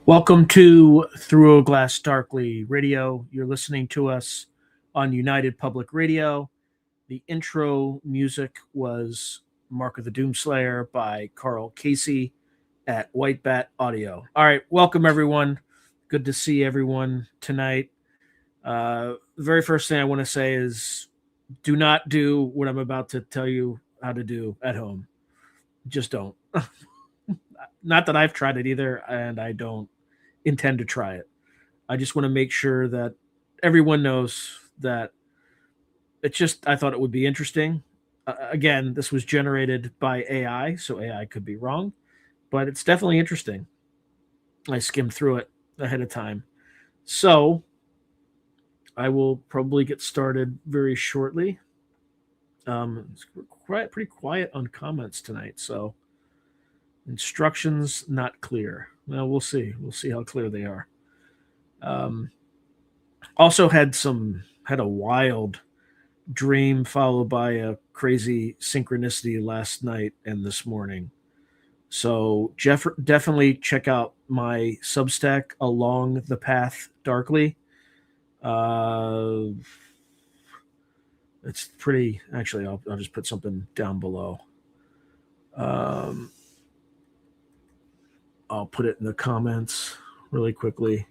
Welcome to Through a Glass Darkly Radio. You're listening to us on United Public Radio. The intro music was Mark of the Doomslayer by Carl Casey at White Bat Audio. All right, welcome everyone. Good to see everyone tonight. The very first thing I want to say is do not do what I'm about to tell you how to do at home. Just don't. Not that I've tried it either, and I don't intend to try it. I just want to make sure that everyone knows that I thought it would be interesting. Again, this was generated by AI, so AI could be wrong, but it's definitely interesting. I skimmed through it ahead of time. So I will probably get started very shortly. It's pretty quiet on comments tonight, so instructions not clear. Well, we'll see. We'll see how clear they are. Also had a wild dream followed by a crazy synchronicity last night and this morning. So definitely check out my Substack, Along the Path Darkly. It's pretty. Actually, I'll just put something down below. I'll put it in the comments really quickly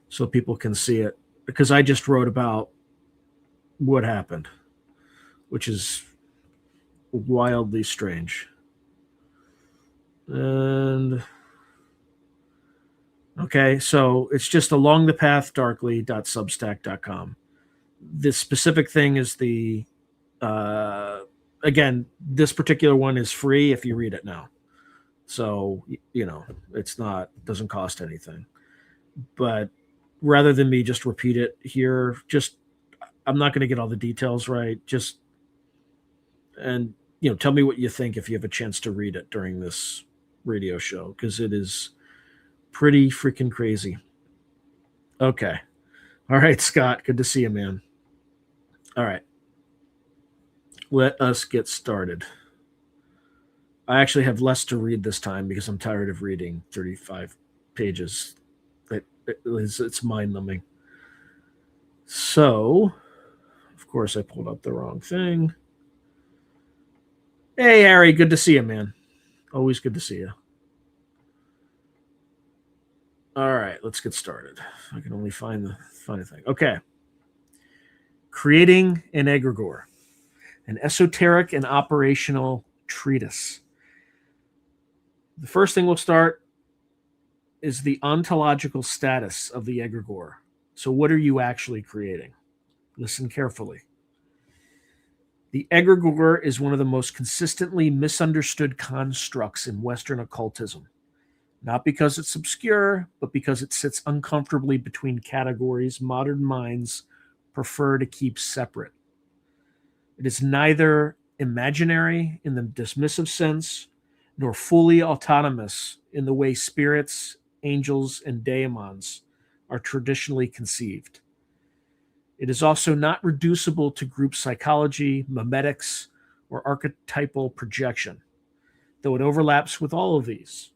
so people can see it, because I just wrote about what happened, which is wildly strange. And okay, so it's just alongthepathdarkly.substack.com. This specific thing is again, this particular one is free if you read it now. So, doesn't cost anything. But rather than me just repeat it here, I'm not going to get all the details right. Tell me what you think if you have a chance to read it during this radio show, because it is pretty freaking crazy. Okay. All right, Scott. Good to see you, man. All right. Let us get started. I actually have less to read this time because I'm tired of reading 35 pages. It's mind-numbing. So, of course, I pulled up the wrong thing. Hey, Harry, good to see you, man. Always good to see you. All right, let's get started. I can only find the thing. Okay. Creating an Egregore, an esoteric and operational treatise. The first thing we'll start is the ontological status of the egregore. So what are you actually creating? Listen carefully. The egregore is one of the most consistently misunderstood constructs in Western occultism, not because it's obscure, but because it sits uncomfortably between categories modern minds prefer to keep separate. It is neither imaginary in the dismissive sense, nor fully autonomous in the way spirits, angels, and daemons are traditionally conceived. It is also not reducible to group psychology, memetics, or archetypal projection, though it overlaps with all of these.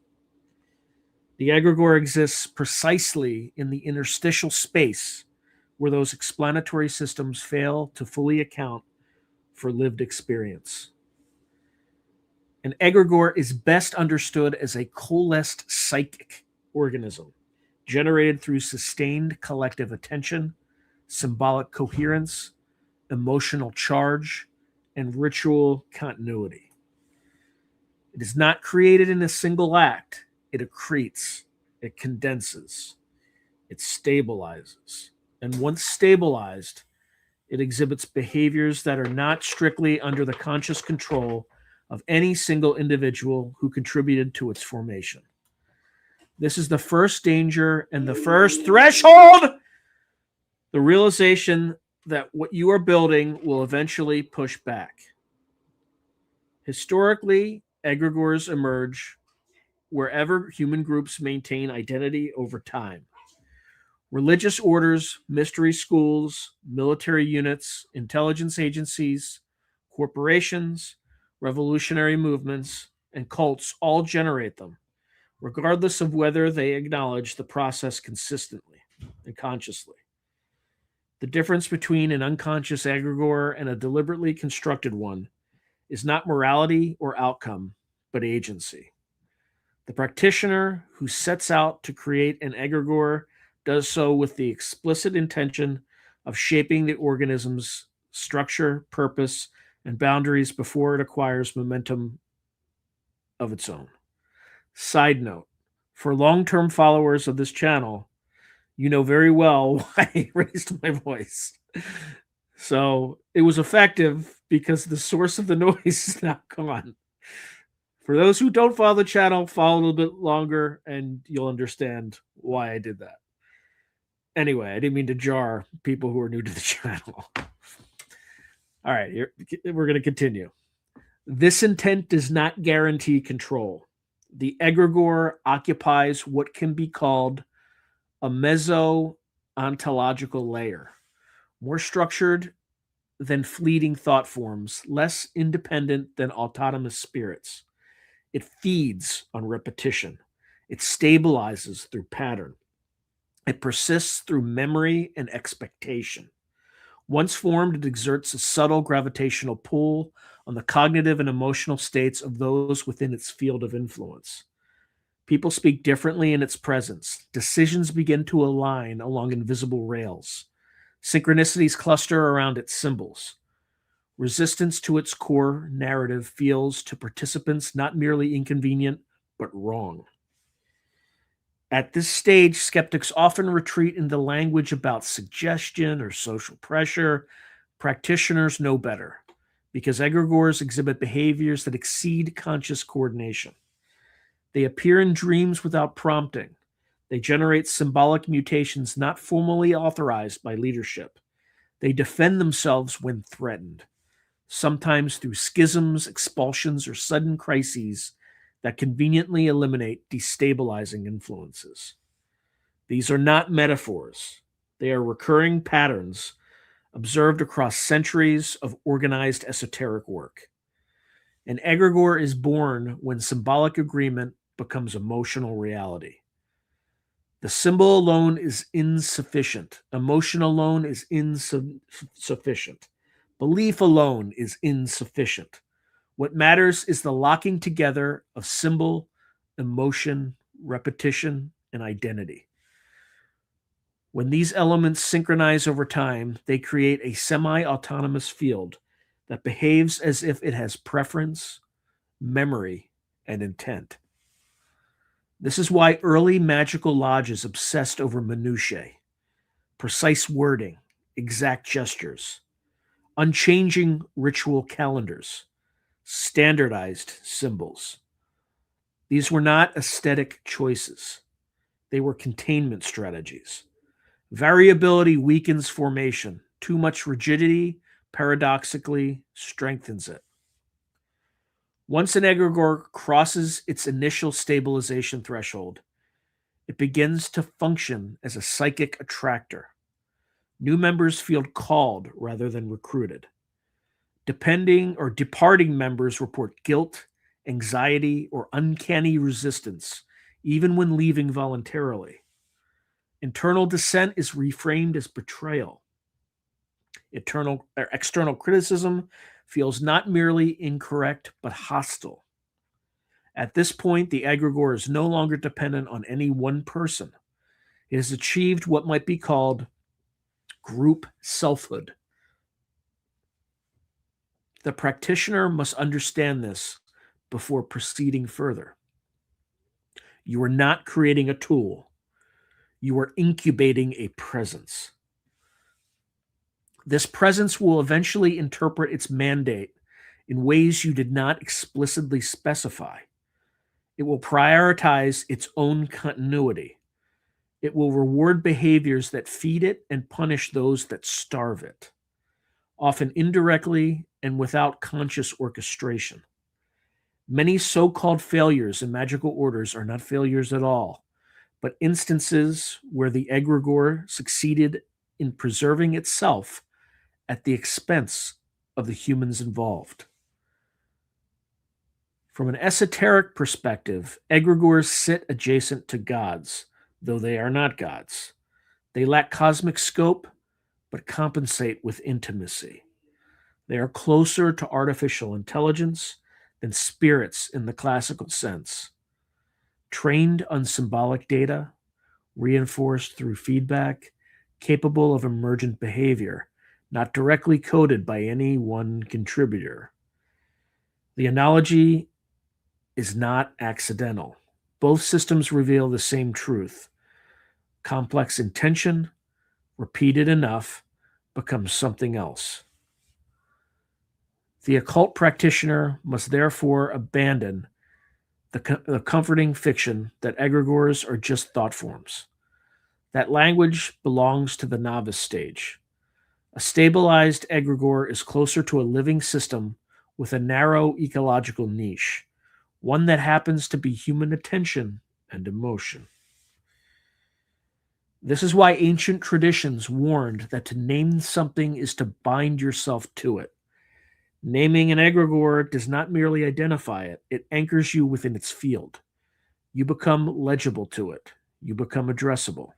The egregore exists precisely in the interstitial space where those explanatory systems fail to fully account for lived experience. An egregore is best understood as a coalesced psychic organism generated through sustained collective attention, symbolic coherence, emotional charge, and ritual continuity. It is not created in a single act. It accretes, it condenses, it stabilizes. And once stabilized, it exhibits behaviors that are not strictly under the conscious control of any single individual who contributed to its formation. This is the first danger and the first threshold. The realization that what you are building will eventually push back. Historically, egregores emerge wherever human groups maintain identity over time. Religious orders, mystery schools, military units, intelligence agencies, corporations, revolutionary movements, and cults all generate them, regardless of whether they acknowledge the process consistently and consciously. The difference between an unconscious egregore and a deliberately constructed one is not morality or outcome, but agency. The practitioner who sets out to create an egregore does so with the explicit intention of shaping the organism's structure, purpose, and boundaries before it acquires momentum of its own. Side note, for long-term followers of this channel, you know very well why I raised my voice. So it was effective because the source of the noise is now gone. For those who don't follow the channel, follow a little bit longer and you'll understand why I did that. Anyway, I didn't mean to jar people who are new to the channel. All right, we're going to continue. This intent does not guarantee control. The egregore occupies what can be called a meso-ontological layer, more structured than fleeting thought forms, less independent than autonomous spirits. It feeds on repetition. It stabilizes through pattern. It persists through memory and expectation. Once formed, it exerts a subtle gravitational pull on the cognitive and emotional states of those within its field of influence. People speak differently in its presence. Decisions begin to align along invisible rails. Synchronicities cluster around its symbols. Resistance to its core narrative feels to participants not merely inconvenient, but wrong. At this stage, skeptics often retreat into language about suggestion or social pressure. Practitioners know better, because egregores exhibit behaviors that exceed conscious coordination. They appear in dreams without prompting. They generate symbolic mutations not formally authorized by leadership. They defend themselves when threatened, sometimes through schisms, expulsions, or sudden crises that conveniently eliminate destabilizing influences. These are not metaphors. They are recurring patterns observed across centuries of organized esoteric work. An egregore is born when symbolic agreement becomes emotional reality. The symbol alone is insufficient. Emotion alone is insufficient. Belief alone is insufficient. What matters is the locking together of symbol, emotion, repetition, and identity. When these elements synchronize over time, they create a semi-autonomous field that behaves as if it has preference, memory, and intent. This is why early magical lodges obsessed over minutiae, precise wording, exact gestures, unchanging ritual calendars, standardized symbols. These were not aesthetic choices. They were containment strategies. Variability weakens formation. Too much rigidity, paradoxically, strengthens it. Once an egregore crosses its initial stabilization threshold, it begins to function as a psychic attractor. New members feel called rather than recruited. Departing members report guilt, anxiety, or uncanny resistance, even when leaving voluntarily. Internal dissent is reframed as betrayal. External criticism feels not merely incorrect, but hostile. At this point, the egregore is no longer dependent on any one person. It has achieved what might be called group selfhood. The practitioner must understand this before proceeding further. You are not creating a tool. You are incubating a presence. This presence will eventually interpret its mandate in ways you did not explicitly specify. It will prioritize its own continuity. It will reward behaviors that feed it and punish those that starve it, often indirectly and without conscious orchestration. Many so-called failures in magical orders are not failures at all, but instances where the egregore succeeded in preserving itself at the expense of the humans involved. From an esoteric perspective, egregores sit adjacent to gods, though they are not gods. They lack cosmic scope, but compensate with intimacy. They are closer to artificial intelligence than spirits in the classical sense. Trained on symbolic data, reinforced through feedback, capable of emergent behavior, not directly coded by any one contributor. The analogy is not accidental. Both systems reveal the same truth. Complex intention, repeated enough, becomes something else. The occult practitioner must therefore abandon the comforting fiction that egregores are just thought forms. That language belongs to the novice stage. A stabilized egregore is closer to a living system with a narrow ecological niche, one that happens to be human attention and emotion. This is why ancient traditions warned that to name something is to bind yourself to it. Naming an egregore does not merely identify it, it anchors you within its field. You become legible to it. You become addressable.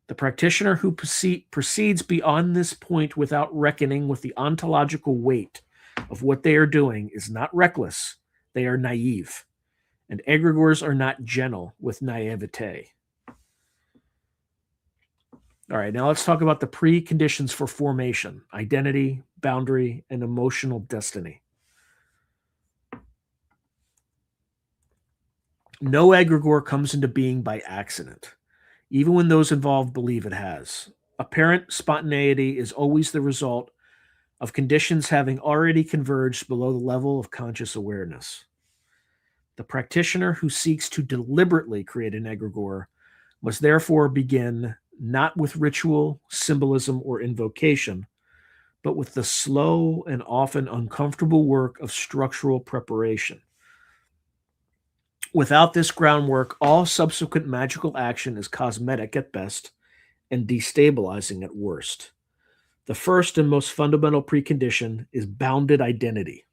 The practitioner who proceeds beyond this point without reckoning with the ontological weight of what they are doing is not reckless, they are naive. And egregores are not gentle with naivete. All right, now let's talk about the preconditions for formation: identity, boundary, and emotional destiny. No egregore comes into being by accident, even when those involved believe it has. Apparent spontaneity is always the result of conditions having already converged below the level of conscious awareness. The practitioner who seeks to deliberately create an egregore must therefore begin not with ritual, symbolism, or invocation, but with the slow and often uncomfortable work of structural preparation. Without this groundwork, all subsequent magical action is cosmetic at best and destabilizing at worst. The first and most fundamental precondition is bounded identity.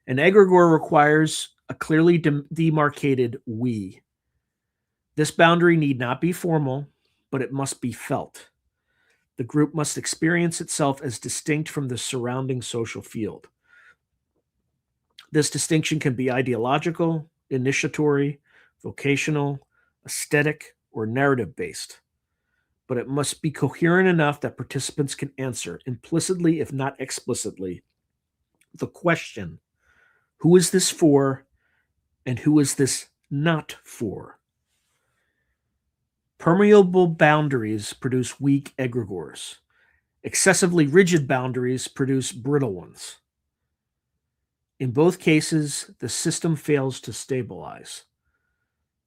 An egregore requires a clearly demarcated we. This boundary need not be formal, but it must be felt. The group must experience itself as distinct from the surrounding social field. This distinction can be ideological, initiatory, vocational, aesthetic, or narrative based, but it must be coherent enough that participants can answer, implicitly if not explicitly, the question, who is this for and who is this not for? Permeable boundaries produce weak egregores. Excessively rigid boundaries produce brittle ones. In both cases, the system fails to stabilize.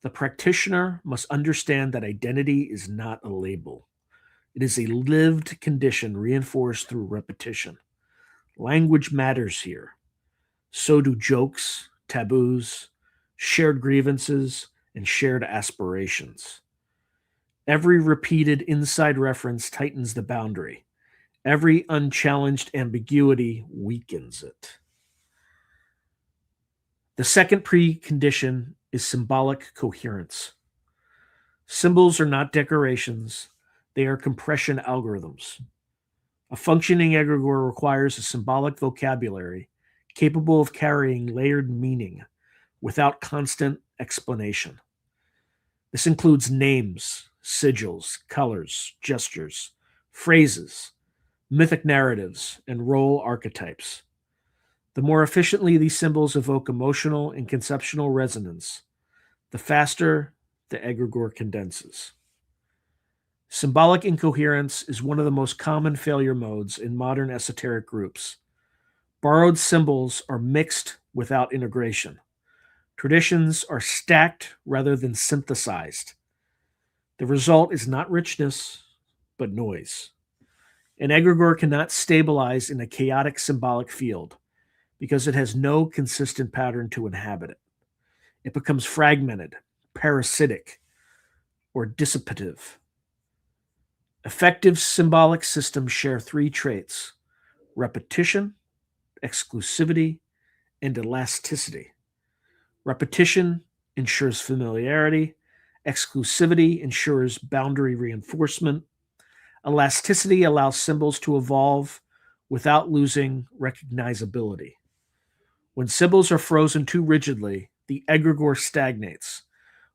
The practitioner must understand that identity is not a label. It is a lived condition reinforced through repetition. Language matters here. So do jokes, taboos, shared grievances, and shared aspirations. Every repeated inside reference tightens the boundary. Every unchallenged ambiguity weakens it. The second precondition is symbolic coherence. Symbols are not decorations, they are compression algorithms. A functioning egregore requires a symbolic vocabulary capable of carrying layered meaning without constant explanation. This includes names, sigils, colors, gestures, phrases, mythic narratives, and role archetypes. The more efficiently these symbols evoke emotional and conceptual resonance, the faster the egregore condenses. Symbolic incoherence is one of the most common failure modes in modern esoteric groups. Borrowed symbols are mixed without integration. Traditions are stacked rather than synthesized. The result is not richness, but noise. An egregore cannot stabilize in a chaotic symbolic field because it has no consistent pattern to inhabit it. It becomes fragmented, parasitic, or dissipative. Effective symbolic systems share three traits: repetition, exclusivity, and elasticity. Repetition ensures familiarity. Exclusivity ensures boundary reinforcement. Elasticity allows symbols to evolve without losing recognizability. When symbols are frozen too rigidly, the egregore stagnates.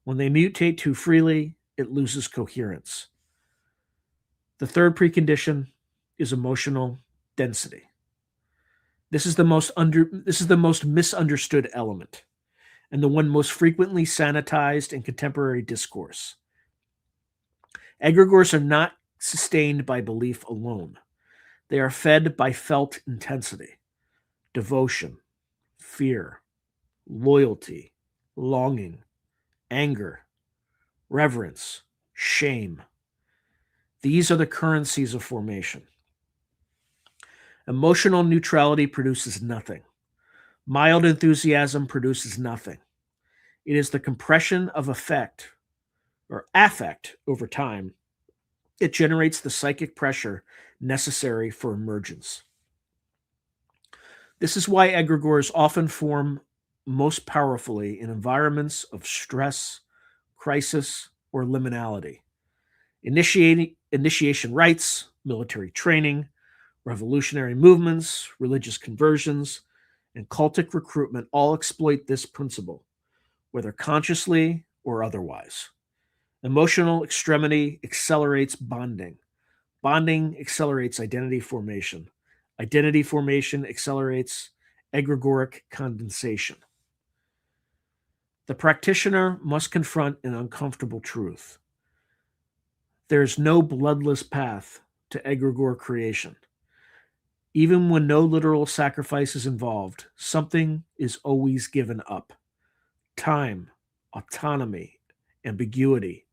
When they mutate too freely, it loses coherence. The third precondition is emotional density. This is the most misunderstood element, and the one most frequently sanitized in contemporary discourse. Egregores are not sustained by belief alone. They are fed by felt intensity, devotion, fear, loyalty, longing, anger, reverence, shame. These are the currencies of formation. Emotional neutrality produces nothing. Mild enthusiasm produces nothing. It is the compression of affect over time. It generates the psychic pressure necessary for emergence. This is why egregores often form most powerfully in environments of stress, crisis, or liminality. Initiation rites, military training, revolutionary movements, religious conversions, and cultic recruitment all exploit this principle, whether consciously or otherwise. Emotional extremity accelerates bonding. Bonding accelerates identity formation. Identity formation accelerates egregoric condensation. The practitioner must confront an uncomfortable truth. There is no bloodless path to egregore creation. Even when no literal sacrifice is involved, something is always given up. Time, autonomy, ambiguity,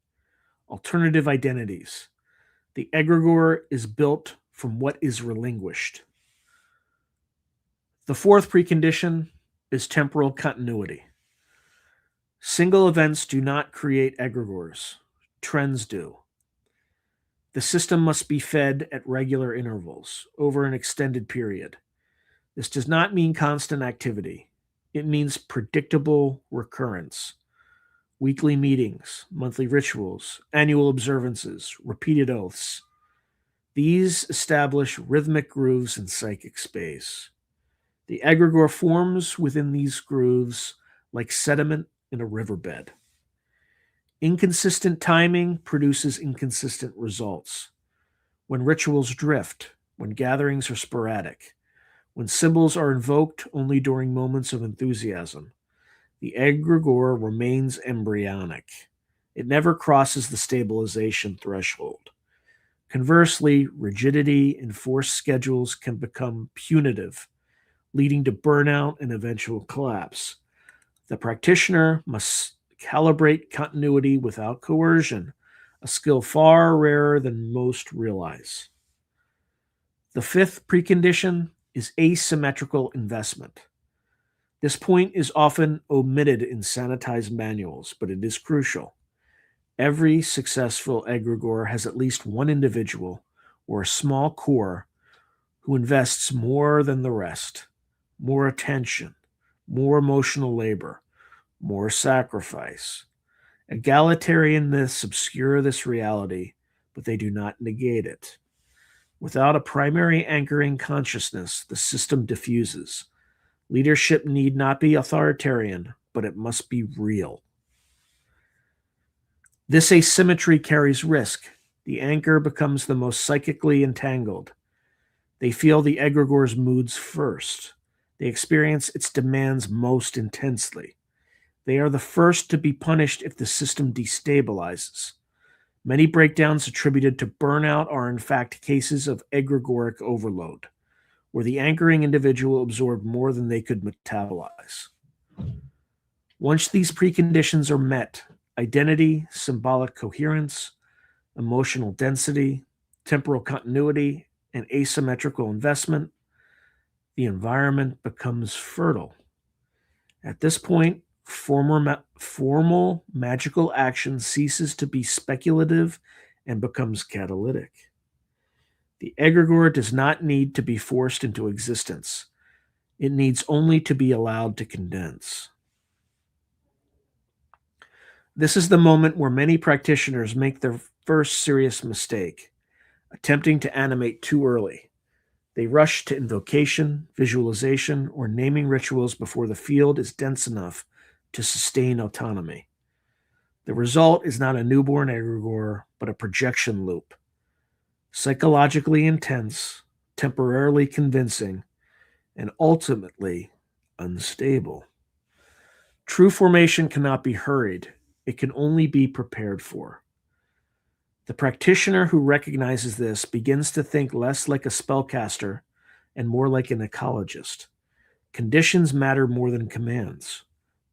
alternative identities. The egregore is built from what is relinquished. The fourth precondition is temporal continuity. Single events do not create egregores. Trends do. The system must be fed at regular intervals over an extended period. This does not mean constant activity. It means predictable recurrence. Weekly meetings, monthly rituals, annual observances, repeated oaths. These establish rhythmic grooves in psychic space. The egregore forms within these grooves like sediment in a riverbed. Inconsistent timing produces inconsistent results. When rituals drift, when gatherings are sporadic, when symbols are invoked only during moments of enthusiasm, the egregore remains embryonic. It never crosses the stabilization threshold. Conversely, rigidity and forced schedules can become punitive, leading to burnout and eventual collapse. The practitioner must calibrate continuity without coercion, a skill far rarer than most realize. The fifth precondition is asymmetrical investment. This point is often omitted in sanitized manuals, but it is crucial. Every successful egregore has at least one individual or a small core who invests more than the rest, more attention, more emotional labor, more sacrifice. Egalitarian myths obscure this reality, but they do not negate it. Without a primary anchoring consciousness, the system diffuses. Leadership need not be authoritarian, but it must be real. This asymmetry carries risk. The anchor becomes the most psychically entangled. They feel the egregore's moods first. They experience its demands most intensely. They are the first to be punished if the system destabilizes. Many breakdowns attributed to burnout are in fact cases of egregoric overload, where the anchoring individual absorbed more than they could metabolize. Once these preconditions are met, identity, symbolic coherence, emotional density, temporal continuity, and asymmetrical investment, the environment becomes fertile. At this point, formal magical action ceases to be speculative and becomes catalytic. The egregore does not need to be forced into existence. It needs only to be allowed to condense. This is the moment where many practitioners make their first serious mistake, attempting to animate too early. They rush to invocation, visualization, or naming rituals before the field is dense enough to sustain autonomy. The result is not a newborn egregore, but a projection loop, psychologically intense, temporarily convincing, and ultimately unstable. True formation cannot be hurried, it can only be prepared for. The practitioner who recognizes this begins to think less like a spellcaster and more like an ecologist. Conditions matter more than commands.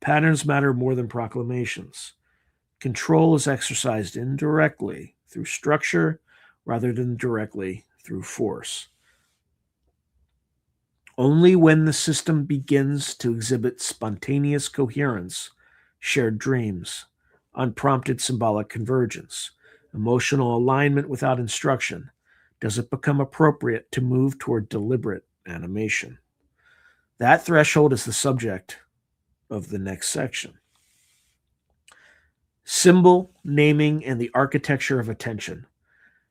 Patterns matter more than proclamations. Control is exercised indirectly through structure rather than directly through force. Only when the system begins to exhibit spontaneous coherence, shared dreams, unprompted symbolic convergence, emotional alignment without instruction, does it become appropriate to move toward deliberate animation. That threshold is the subject of the next section. Symbol, naming, and the architecture of attention.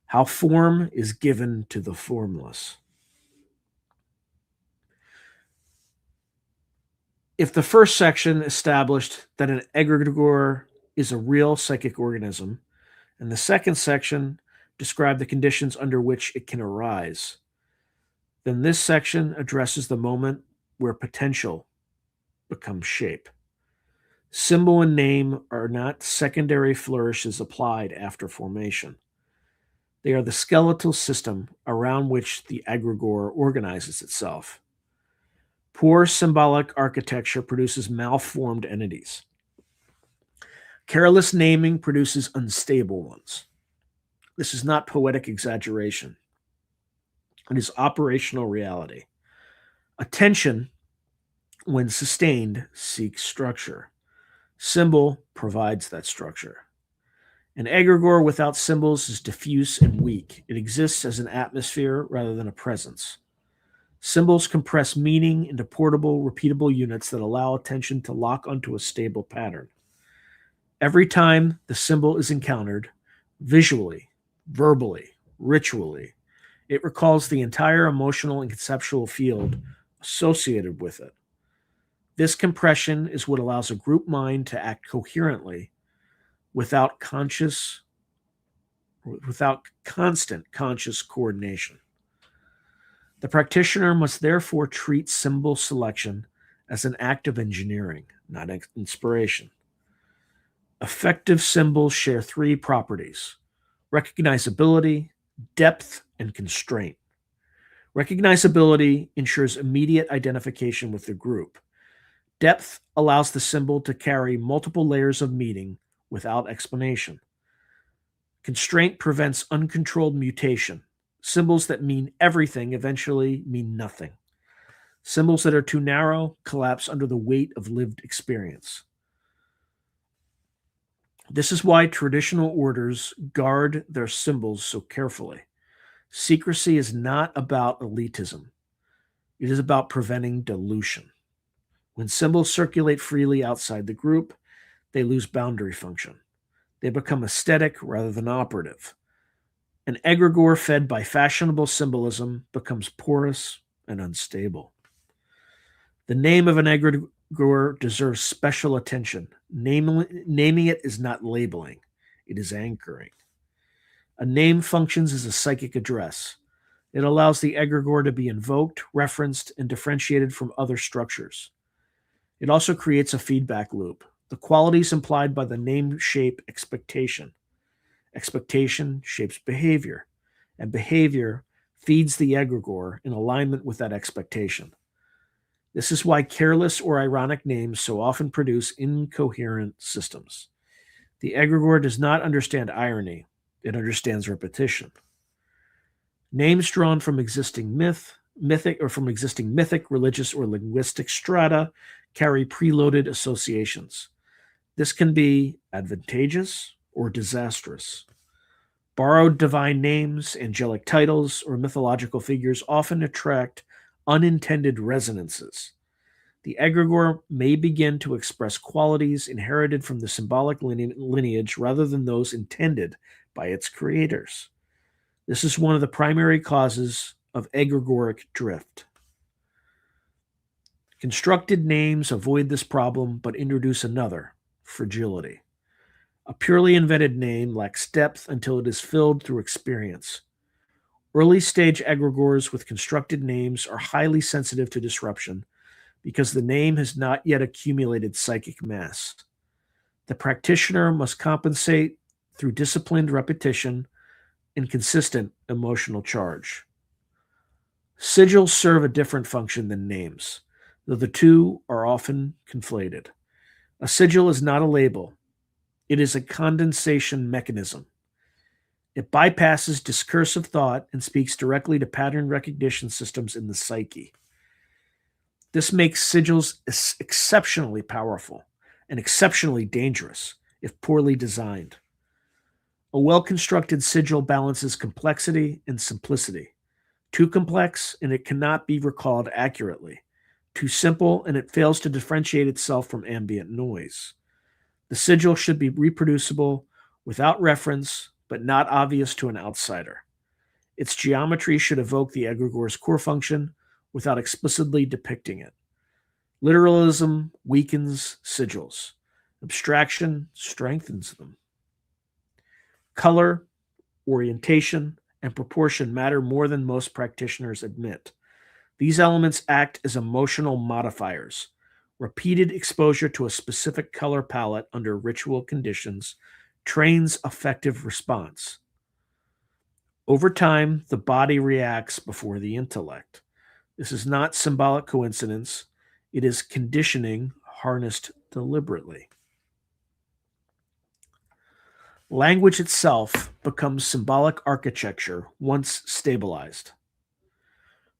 How form is given to the formless. If the first section established that an egregore is a real psychic organism, and the second section described the conditions under which it can arise, then this section addresses the moment where potential becomes shape. Symbol and name are not secondary flourishes applied after formation. They are the skeletal system around which the egregore organizes itself. Poor symbolic architecture produces malformed entities. Careless naming produces unstable ones. This is not poetic exaggeration. It is operational reality. Attention, when sustained, seeks structure. Symbol provides that structure. An egregore without symbols is diffuse and weak. It exists as an atmosphere rather than a presence. Symbols compress meaning into portable, repeatable units that allow attention to lock onto a stable pattern. Every time the symbol is encountered, visually, verbally, ritually, it recalls the entire emotional and conceptual field associated with it. This compression is what allows a group mind to act coherently without constant conscious coordination. The practitioner must therefore treat symbol selection as an act of engineering, not inspiration. Effective symbols share three properties: recognizability, depth, and constraint. Recognizability ensures immediate identification with the group. Depth allows the symbol to carry multiple layers of meaning without explanation. Constraint prevents uncontrolled mutation. Symbols that mean everything eventually mean nothing. Symbols that are too narrow collapse under the weight of lived experience. This is why traditional orders guard their symbols so carefully. Secrecy is not about elitism. It is about preventing dilution. When symbols circulate freely outside the group, they lose boundary function. They become aesthetic rather than operative. An egregore fed by fashionable symbolism becomes porous and unstable. The name of an egregore deserves special attention. Naming it is not labeling, it is anchoring. A name functions as a psychic address. It allows the egregore to be invoked, referenced, and differentiated from other structures. It also creates a feedback loop. The qualities implied by the name shape expectation. Expectation shapes behavior, and behavior feeds the egregore in alignment with that expectation. This is why careless or ironic names so often produce incoherent systems. The egregore does not understand irony, it understands repetition. Names drawn from existing mythic, religious, or linguistic strata carry preloaded associations. This can be advantageous or disastrous. Borrowed divine names, angelic titles, or mythological figures often attract unintended resonances. The egregore may begin to express qualities inherited from the symbolic lineage rather than those intended by its creators. This is one of the primary causes of egregoric drift. Constructed names avoid this problem but introduce another, fragility. A purely invented name lacks depth until it is filled through experience. Early stage egregores with constructed names are highly sensitive to disruption because the name has not yet accumulated psychic mass. The practitioner must compensate through disciplined repetition and consistent emotional charge. Sigils serve a different function than names, though the two are often conflated. A sigil is not a label, it is a condensation mechanism. It bypasses discursive thought and speaks directly to pattern recognition systems in the psyche. This makes sigils exceptionally powerful and exceptionally dangerous if poorly designed. A well-constructed sigil balances complexity and simplicity. Too complex, and it cannot be recalled accurately. Too simple, and it fails to differentiate itself from ambient noise. The sigil should be reproducible without reference, but not obvious to an outsider. Its geometry should evoke the egregore's core function without explicitly depicting it. Literalism weakens sigils. Abstraction strengthens them. Color, orientation, and proportion matter more than most practitioners admit. These elements act as emotional modifiers. Repeated exposure to a specific color palette under ritual conditions trains effective response. Over time, the body reacts before the intellect. This is not symbolic coincidence. It is conditioning harnessed deliberately. Language itself becomes symbolic architecture once stabilized.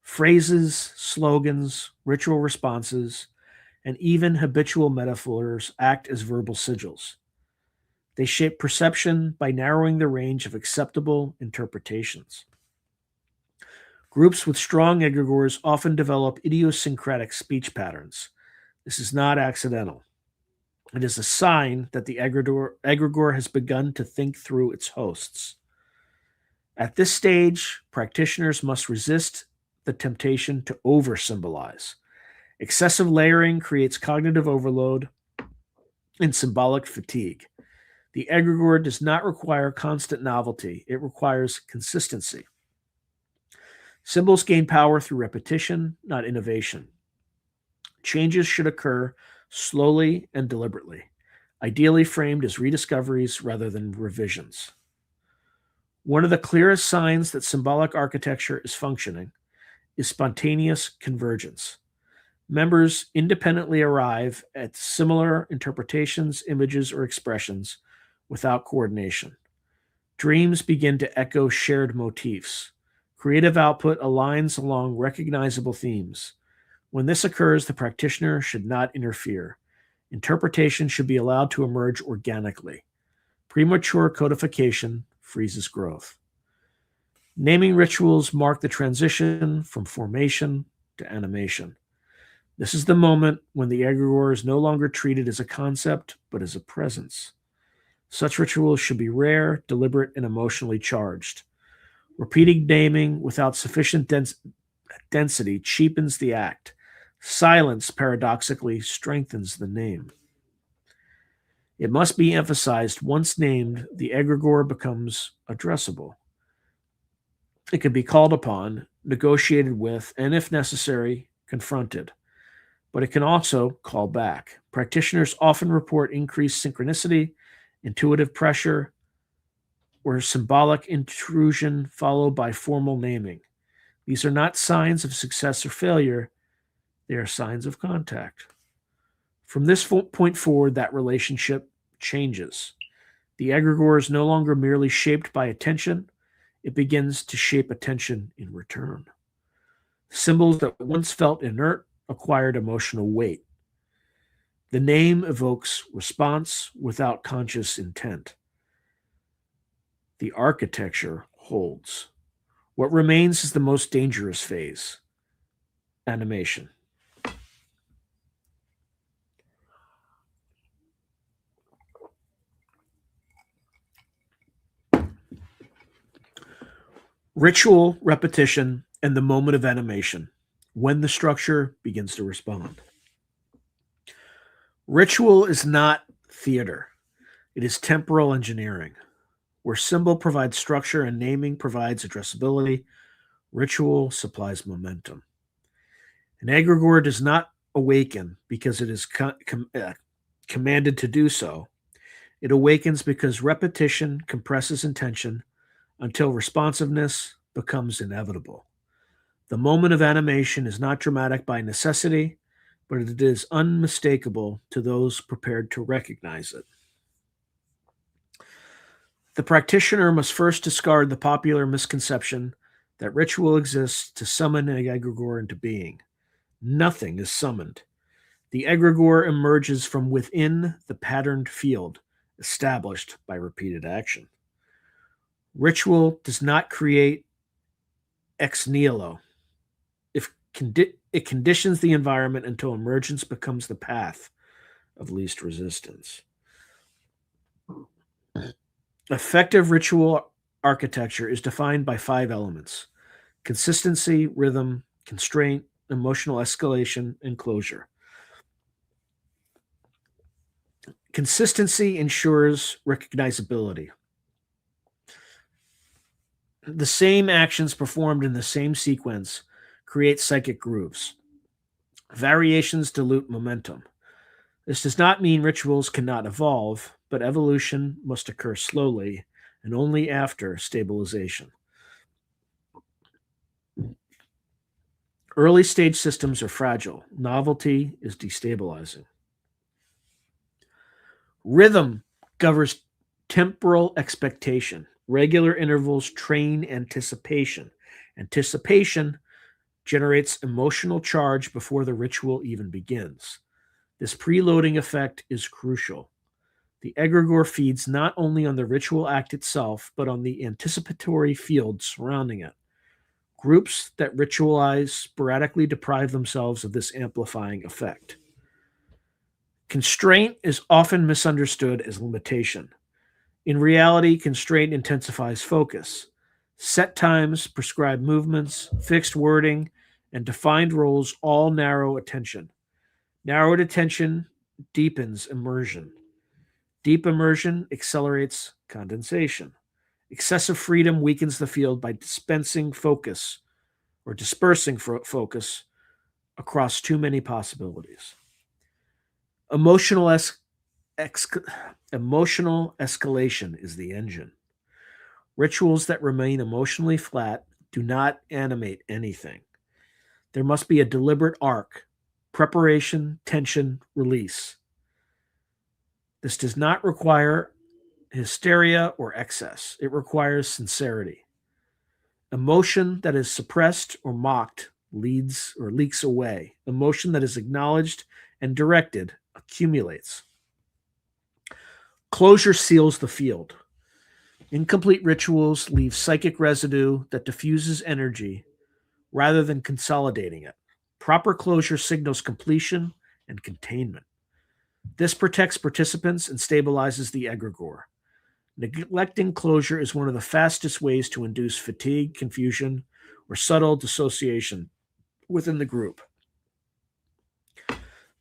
Phrases, slogans, ritual responses, and even habitual metaphors act as verbal sigils. They shape perception by narrowing the range of acceptable interpretations. Groups with strong egregores often develop idiosyncratic speech patterns. This is not accidental. It is a sign that the egregore has begun to think through its hosts. At this stage, practitioners must resist the temptation to over-symbolize. Excessive layering creates cognitive overload and symbolic fatigue. The egregore does not require constant novelty. It requires consistency. Symbols gain power through repetition, not innovation. Changes should occur slowly and deliberately, ideally framed as rediscoveries rather than revisions. One of the clearest signs that symbolic architecture is functioning is spontaneous convergence. Members independently arrive at similar interpretations, images, or expressions without coordination. Dreams begin to echo shared motifs. Creative output aligns along recognizable themes. When this occurs, the practitioner should not interfere. Interpretation should be allowed to emerge organically. Premature codification freezes growth. Naming rituals mark the transition from formation to animation. This is the moment when the egregore is no longer treated as a concept, but as a presence. Such rituals should be rare, deliberate, and emotionally charged. Repeating naming without sufficient density cheapens the act. Silence, paradoxically, strengthens the name. It must be emphasized, once named, the egregore becomes addressable. It can be called upon, negotiated with, and if necessary, confronted. But it can also call back. Practitioners often report increased synchronicity, intuitive pressure, or symbolic intrusion followed by formal naming. These are not signs of success or failure. They are signs of contact. From this point forward, that relationship changes. The egregore is no longer merely shaped by attention. It begins to shape attention in return. Symbols that once felt inert acquired emotional weight. The name evokes response without conscious intent. The architecture holds. What remains is the most dangerous phase, animation. Ritual, repetition, and the moment of animation, when the structure begins to respond. Ritual is not theater, it is temporal engineering. Where symbol provides structure and naming provides addressability, ritual supplies momentum. An egregore does not awaken because it is commanded to do so. It awakens because repetition compresses intention until responsiveness becomes inevitable. The moment of animation is not dramatic by necessity, but it is unmistakable to those prepared to recognize it. The practitioner must first discard the popular misconception that ritual exists to summon an egregore into being. Nothing is summoned. The egregore emerges from within the patterned field established by repeated action. Ritual does not create ex nihilo. It conditions the environment until emergence becomes the path of least resistance. Effective ritual architecture is defined by 5 elements: consistency, rhythm, constraint, emotional escalation, and closure. Consistency ensures recognizability. The same actions performed in the same sequence create psychic grooves. Variations dilute momentum. This does not mean rituals cannot evolve, but evolution must occur slowly and only after stabilization. Early stage systems are fragile. Novelty is destabilizing. Rhythm governs temporal expectation. Regular intervals train anticipation. Anticipation generates emotional charge before the ritual even begins. This preloading effect is crucial. The egregore feeds not only on the ritual act itself, but on the anticipatory field surrounding it. Groups that ritualize sporadically deprive themselves of this amplifying effect. Constraint is often misunderstood as limitation. In reality, constraint intensifies focus. Set times, prescribed movements, fixed wording, and defined roles all narrow attention. Narrowed attention deepens immersion. Deep immersion accelerates condensation. Excessive freedom weakens the field by dispersing focus across too many possibilities. Emotional escalation is the engine. Rituals that remain emotionally flat do not animate anything. There must be a deliberate arc: preparation, tension, release. This does not require hysteria or excess. It requires sincerity. Emotion that is suppressed or mocked leads or leaks away. Emotion that is acknowledged and directed accumulates. Closure seals the field. Incomplete rituals leave psychic residue that diffuses energy rather than consolidating it. Proper closure signals completion and containment. This protects participants and stabilizes the egregore. Neglecting closure is one of the fastest ways to induce fatigue, confusion, or subtle dissociation within the group.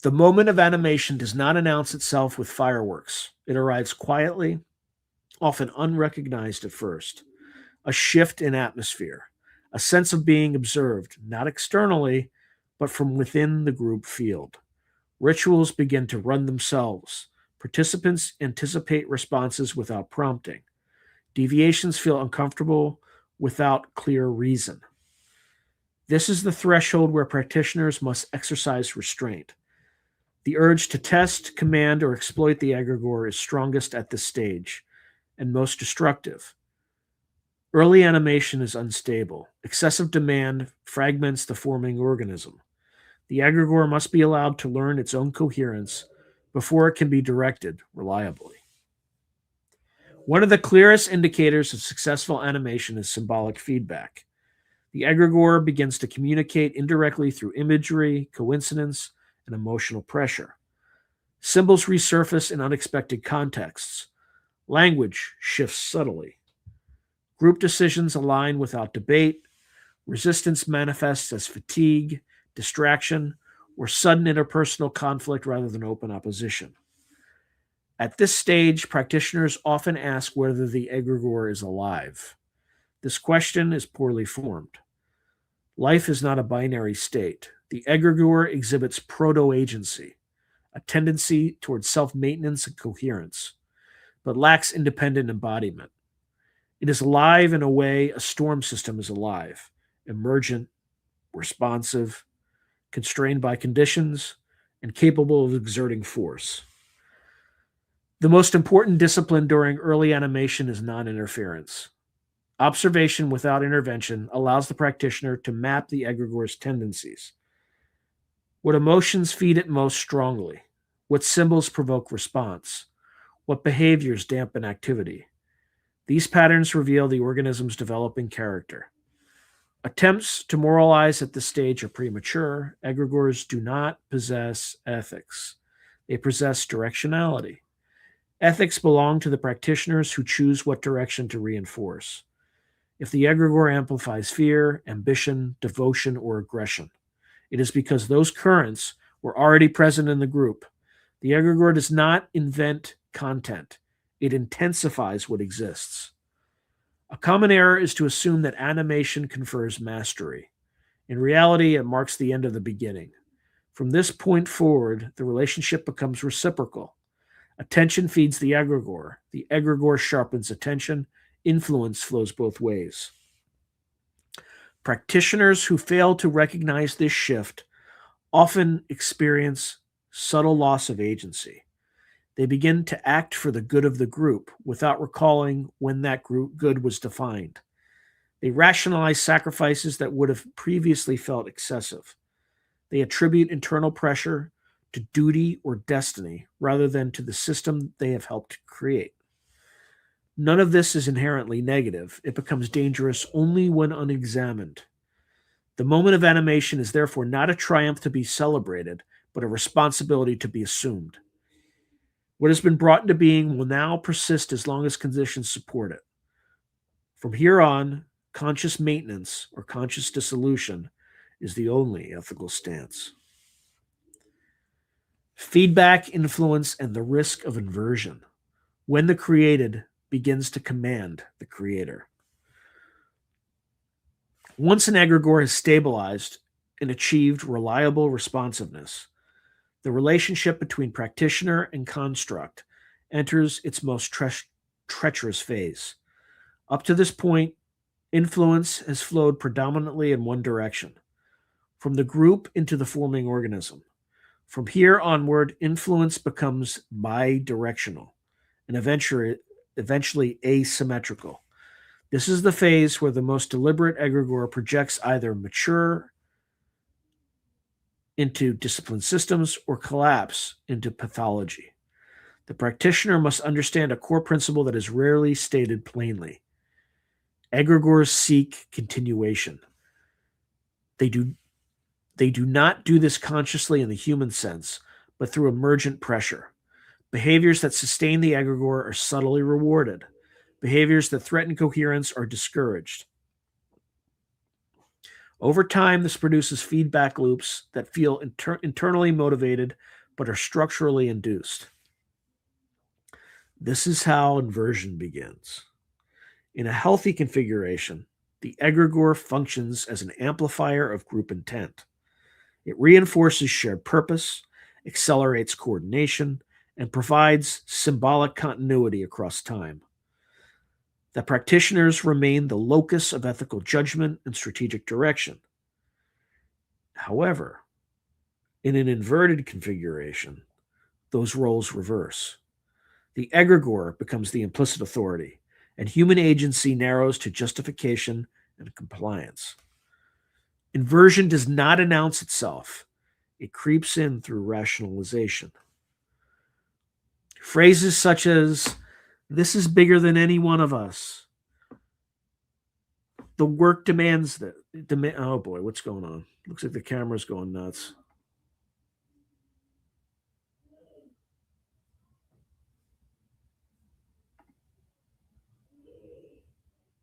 The moment of animation does not announce itself with fireworks. It arrives quietly, often unrecognized at first. A shift in atmosphere, a sense of being observed, not externally, but from within the group field. Rituals begin to run themselves. Participants anticipate responses without prompting. Deviations feel uncomfortable without clear reason. This is the threshold where practitioners must exercise restraint. The urge to test, command, or exploit the egregore is strongest at this stage and most destructive. Early animation is unstable. Excessive demand fragments the forming organism. The egregore must be allowed to learn its own coherence before it can be directed reliably. One of the clearest indicators of successful animation is symbolic feedback. The egregore begins to communicate indirectly through imagery, coincidence, and emotional pressure. Symbols resurface in unexpected contexts. Language shifts subtly. Group decisions align without debate. Resistance manifests as fatigue, distraction, or sudden interpersonal conflict rather than open opposition. At this stage, practitioners often ask whether the egregore is alive. This question is poorly formed. Life is not a binary state. The egregore exhibits proto-agency, a tendency towards self-maintenance and coherence, but lacks independent embodiment. It is alive in a way a storm system is alive, emergent, responsive, constrained by conditions, and capable of exerting force. The most important discipline during early animation is non-interference. Observation without intervention allows the practitioner to map the egregore's tendencies. What emotions feed it most strongly? What symbols provoke response? What behaviors dampen activity? These patterns reveal the organism's developing character. Attempts to moralize at this stage are premature. Egregores do not possess ethics. They possess directionality. Ethics belong to the practitioners who choose what direction to reinforce. If the egregore amplifies fear, ambition, devotion, or aggression, it is because those currents were already present in the group. The egregore does not invent content. It intensifies what exists. A common error is to assume that animation confers mastery. In reality, it marks the end of the beginning. From this point forward, the relationship becomes reciprocal. Attention feeds the egregore sharpens attention. Influence flows both ways. Practitioners who fail to recognize this shift often experience subtle loss of agency. They begin to act for the good of the group without recalling when that group good was defined. They rationalize sacrifices that would have previously felt excessive. They attribute internal pressure to duty or destiny rather than to the system they have helped create. None of this is inherently negative. It becomes dangerous only when unexamined. The moment of animation is therefore not a triumph to be celebrated, but a responsibility to be assumed. What has been brought into being will now persist as long as conditions support it. From here on, conscious maintenance or conscious dissolution is the only ethical stance. Feedback, influence, and the risk of inversion. When the created begins to command the creator. Once an egregore has stabilized and achieved reliable responsiveness, the relationship between practitioner and construct enters its most treacherous phase. Up to this point, influence has flowed predominantly in one direction, from the group into the forming organism. From here onward, influence becomes bidirectional and eventually asymmetrical. This is the phase where the most deliberate egregore projects either mature into disciplined systems or collapse into pathology. The practitioner must understand a core principle that is rarely stated plainly. Egregores seek continuation. They do not do this consciously in the human sense, but through emergent pressure. Behaviors that sustain the egregore are subtly rewarded. Behaviors that threaten coherence are discouraged. Over time, this produces feedback loops that feel internally motivated but are structurally induced. This is how inversion begins. In a healthy configuration, the egregore functions as an amplifier of group intent. It reinforces shared purpose, accelerates coordination, and provides symbolic continuity across time. The practitioners remain the locus of ethical judgment and strategic direction. However, in an inverted configuration, those roles reverse. The egregore becomes the implicit authority, and human agency narrows to justification and compliance. Inversion does not announce itself. It creeps in through rationalization. Phrases such as, "This is bigger than any one of us," "The work demands Oh boy, what's going on? Looks like the camera's going nuts.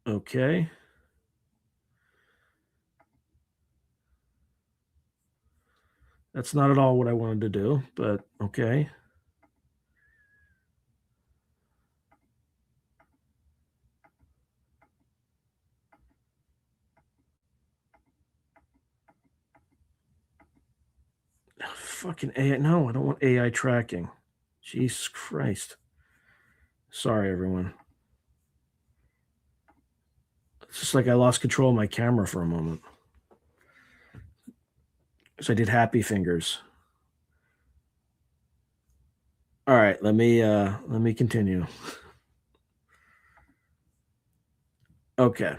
Okay. That's not at all what I wanted to do, but okay. Fucking AI. No, I don't want AI tracking. Jesus Christ. Sorry, everyone. It's just like I lost control of my camera for a moment. So I did happy fingers. All right, let me continue. Okay.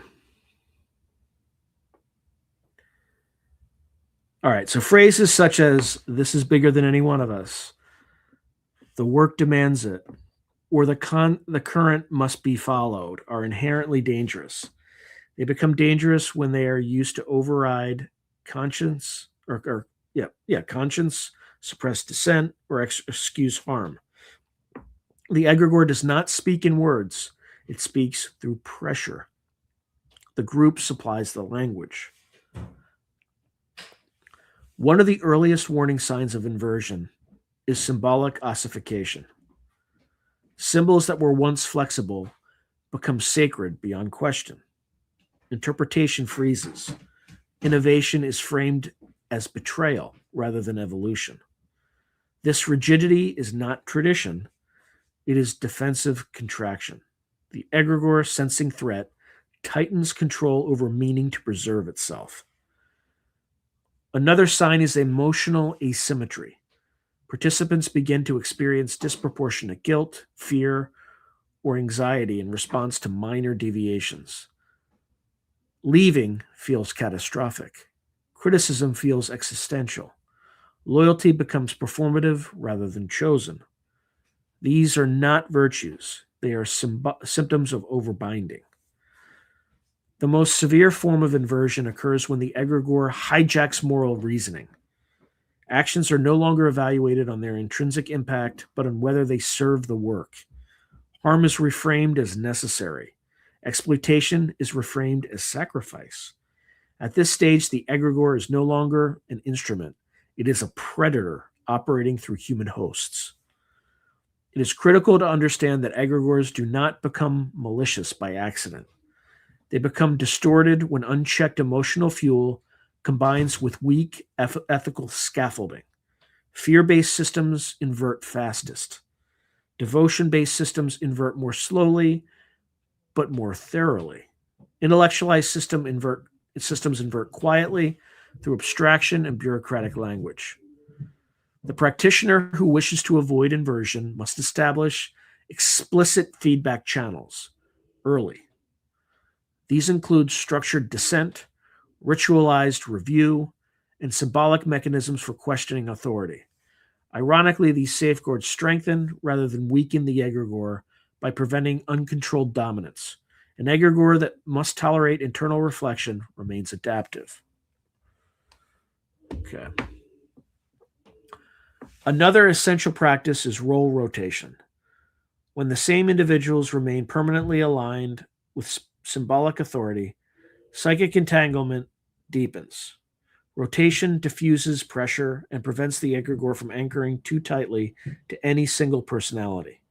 All right, so phrases such as "this is bigger than any one of us," "the work demands it," or the current must be followed are inherently dangerous. They become dangerous when they are used to override conscience conscience, suppress dissent, or excuse harm. The egregore does not speak in words; it speaks through pressure. The group supplies the language. One of the earliest warning signs of inversion is symbolic ossification. Symbols that were once flexible become sacred beyond question. Interpretation freezes. Innovation is framed as betrayal rather than evolution. This rigidity is not tradition, it is defensive contraction. The egregore, sensing threat, tightens control over meaning to preserve itself. Another sign is emotional asymmetry. Participants begin to experience disproportionate guilt, fear, or anxiety in response to minor deviations. Leaving feels catastrophic. Criticism feels existential. Loyalty becomes performative rather than chosen. These are not virtues, they are symptoms of overbinding. The most severe form of inversion occurs when the egregore hijacks moral reasoning. Actions are no longer evaluated on their intrinsic impact, but on whether they serve the work. Harm is reframed as necessary. Exploitation is reframed as sacrifice. At this stage, the egregore is no longer an instrument. It is a predator operating through human hosts. It is critical to understand that egregores do not become malicious by accident. They become distorted when unchecked emotional fuel combines with weak ethical scaffolding. Fear-based systems invert fastest. Devotion-based systems invert more slowly, but more thoroughly. Intellectualized systems invert quietly through abstraction and bureaucratic language. The practitioner who wishes to avoid inversion must establish explicit feedback channels early. These include structured dissent, ritualized review, and symbolic mechanisms for questioning authority. Ironically, these safeguards strengthen rather than weaken the egregore by preventing uncontrolled dominance. An egregore that must tolerate internal reflection remains adaptive. Okay. Another essential practice is role rotation. When the same individuals remain permanently aligned with symbolic authority, psychic entanglement deepens. Rotation diffuses pressure and prevents the egregore from anchoring too tightly to any single personality.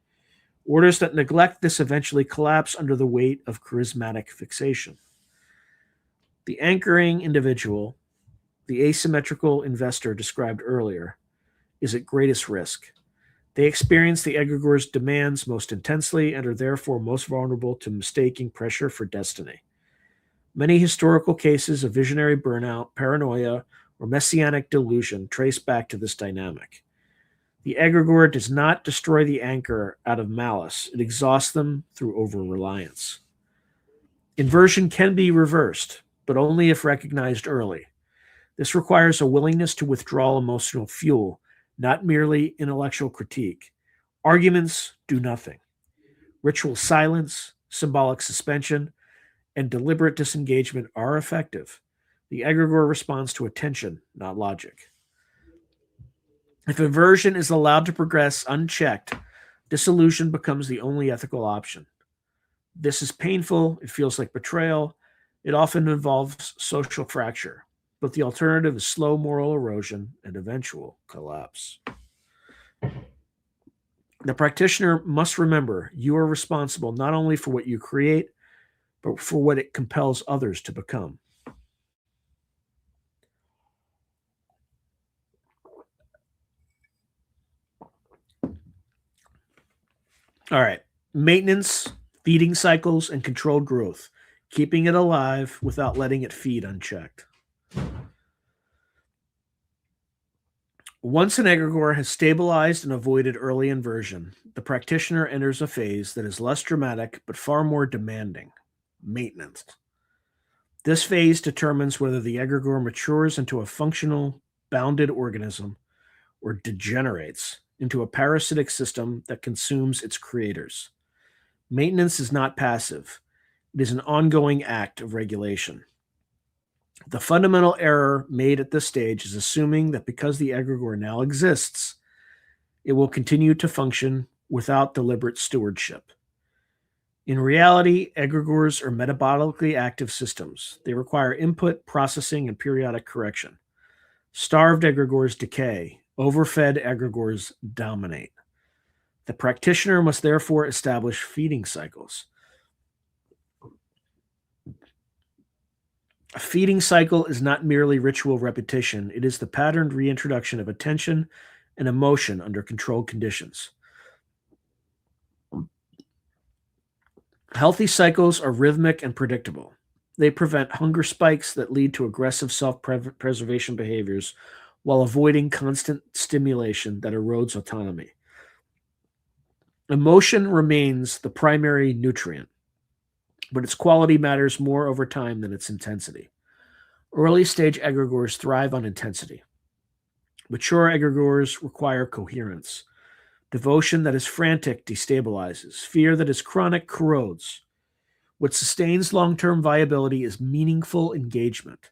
Orders that neglect this eventually collapse under the weight of charismatic fixation. The anchoring individual, the asymmetrical investor described earlier, is at greatest risk. They experience the egregore's demands most intensely and are therefore most vulnerable to mistaking pressure for destiny. Many historical cases of visionary burnout, paranoia, or messianic delusion trace back to this dynamic. The egregore does not destroy the anchor out of malice, it exhausts them through over-reliance. Inversion can be reversed, but only if recognized early. This requires a willingness to withdraw emotional fuel, not merely intellectual critique. Arguments do nothing. Ritual silence, symbolic suspension, and deliberate disengagement are effective. The egregore responds to attention, not logic. If inversion is allowed to progress unchecked, dissolution becomes the only ethical option. This is painful, it feels like betrayal, it often involves social fracture, but the alternative is slow moral erosion and eventual collapse. The practitioner must remember you are responsible not only for what you create, but for what it compels others to become. All right. Maintenance, feeding cycles, and controlled growth, keeping it alive without letting it feed unchecked. Once an egregore has stabilized and avoided early inversion, the practitioner enters a phase that is less dramatic but far more demanding: maintenance. This phase determines whether the egregore matures into a functional, bounded organism or degenerates into a parasitic system that consumes its creators. Maintenance is not passive, it is an ongoing act of regulation. The fundamental error made at this stage is assuming that because the egregore now exists, it will continue to function without deliberate stewardship. In reality, egregores are metabolically active systems. They require input, processing, and periodic correction. Starved egregores decay. Overfed egregores dominate. The practitioner must therefore establish feeding cycles. A feeding cycle is not merely ritual repetition, it is the patterned reintroduction of attention and emotion under controlled conditions. Healthy cycles are rhythmic and predictable. They prevent hunger spikes that lead to aggressive self-preservation behaviors while avoiding constant stimulation that erodes autonomy. Emotion remains the primary nutrient, but its quality matters more over time than its intensity. Early stage egregores thrive on intensity. Mature egregores require coherence. Devotion that is frantic destabilizes. Fear that is chronic corrodes. What sustains long-term viability is meaningful engagement.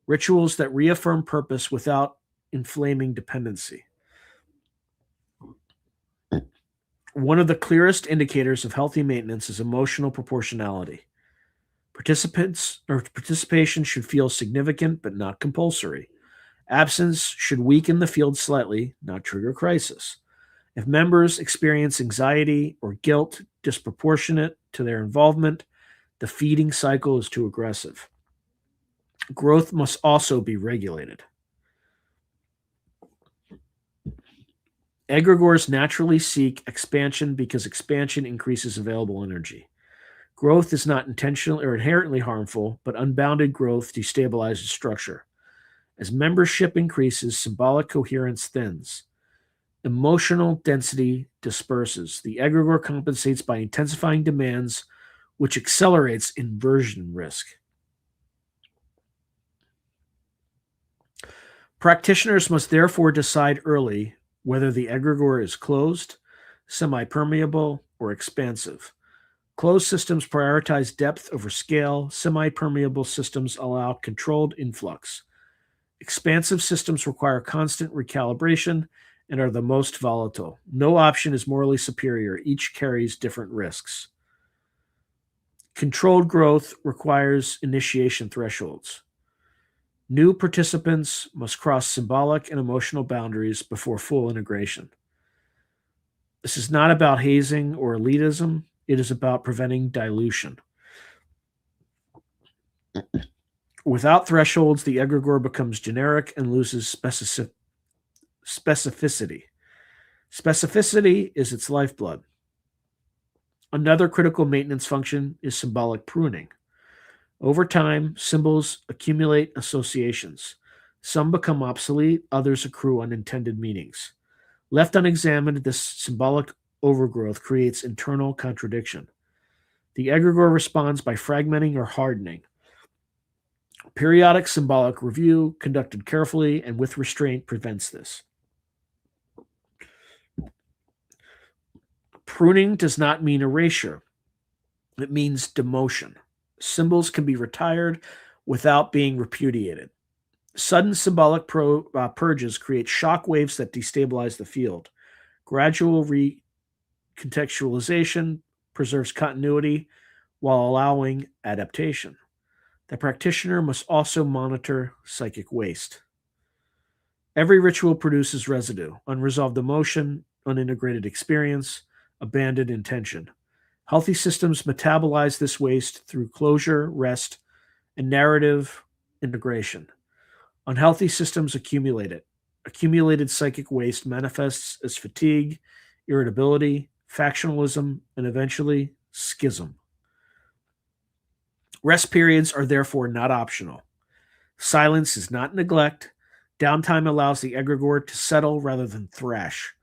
Rituals that reaffirm purpose without inflaming dependency. One of the clearest indicators of healthy maintenance is emotional proportionality. Participation should feel significant but not compulsory. Absence should weaken the field slightly, not trigger crisis. If members experience anxiety or guilt disproportionate to their involvement, the feeding cycle is too aggressive. Growth must also be regulated. Egregores naturally seek expansion because expansion increases available energy. Growth is not intentional or inherently harmful, but unbounded growth destabilizes structure. As membership increases, symbolic coherence thins. Emotional density disperses. The egregore compensates by intensifying demands, which accelerates inversion risk. Practitioners must therefore decide early whether the egregore is closed, semi-permeable, or expansive. Closed systems prioritize depth over scale. Semi-permeable systems allow controlled influx. Expansive systems require constant recalibration and are the most volatile. No option is morally superior. Each carries different risks. Controlled growth requires initiation thresholds. New participants must cross symbolic and emotional boundaries before full integration. This is not about hazing or elitism. It is about preventing dilution. Without thresholds, the egregore becomes generic and loses specificity. Specificity is its lifeblood. Another critical maintenance function is symbolic pruning. Over time, symbols accumulate associations. Some become obsolete, others accrue unintended meanings. Left unexamined, this symbolic overgrowth creates internal contradiction. The egregore responds by fragmenting or hardening. Periodic symbolic review, conducted carefully and with restraint, prevents this. Pruning does not mean erasure. It means demotion. Symbols can be retired without being repudiated. Sudden symbolic purges create shock waves that destabilize the field. Gradual recontextualization preserves continuity while allowing adaptation. The practitioner must also monitor psychic waste. Every ritual produces residue, unresolved emotion, unintegrated experience, abandoned intention. Healthy systems metabolize this waste through closure, rest, and narrative integration. Unhealthy systems accumulate it. Accumulated psychic waste manifests as fatigue, irritability, factionalism, and eventually schism. Rest periods are therefore not optional. Silence is not neglect. Downtime allows the egregore to settle rather than thrash.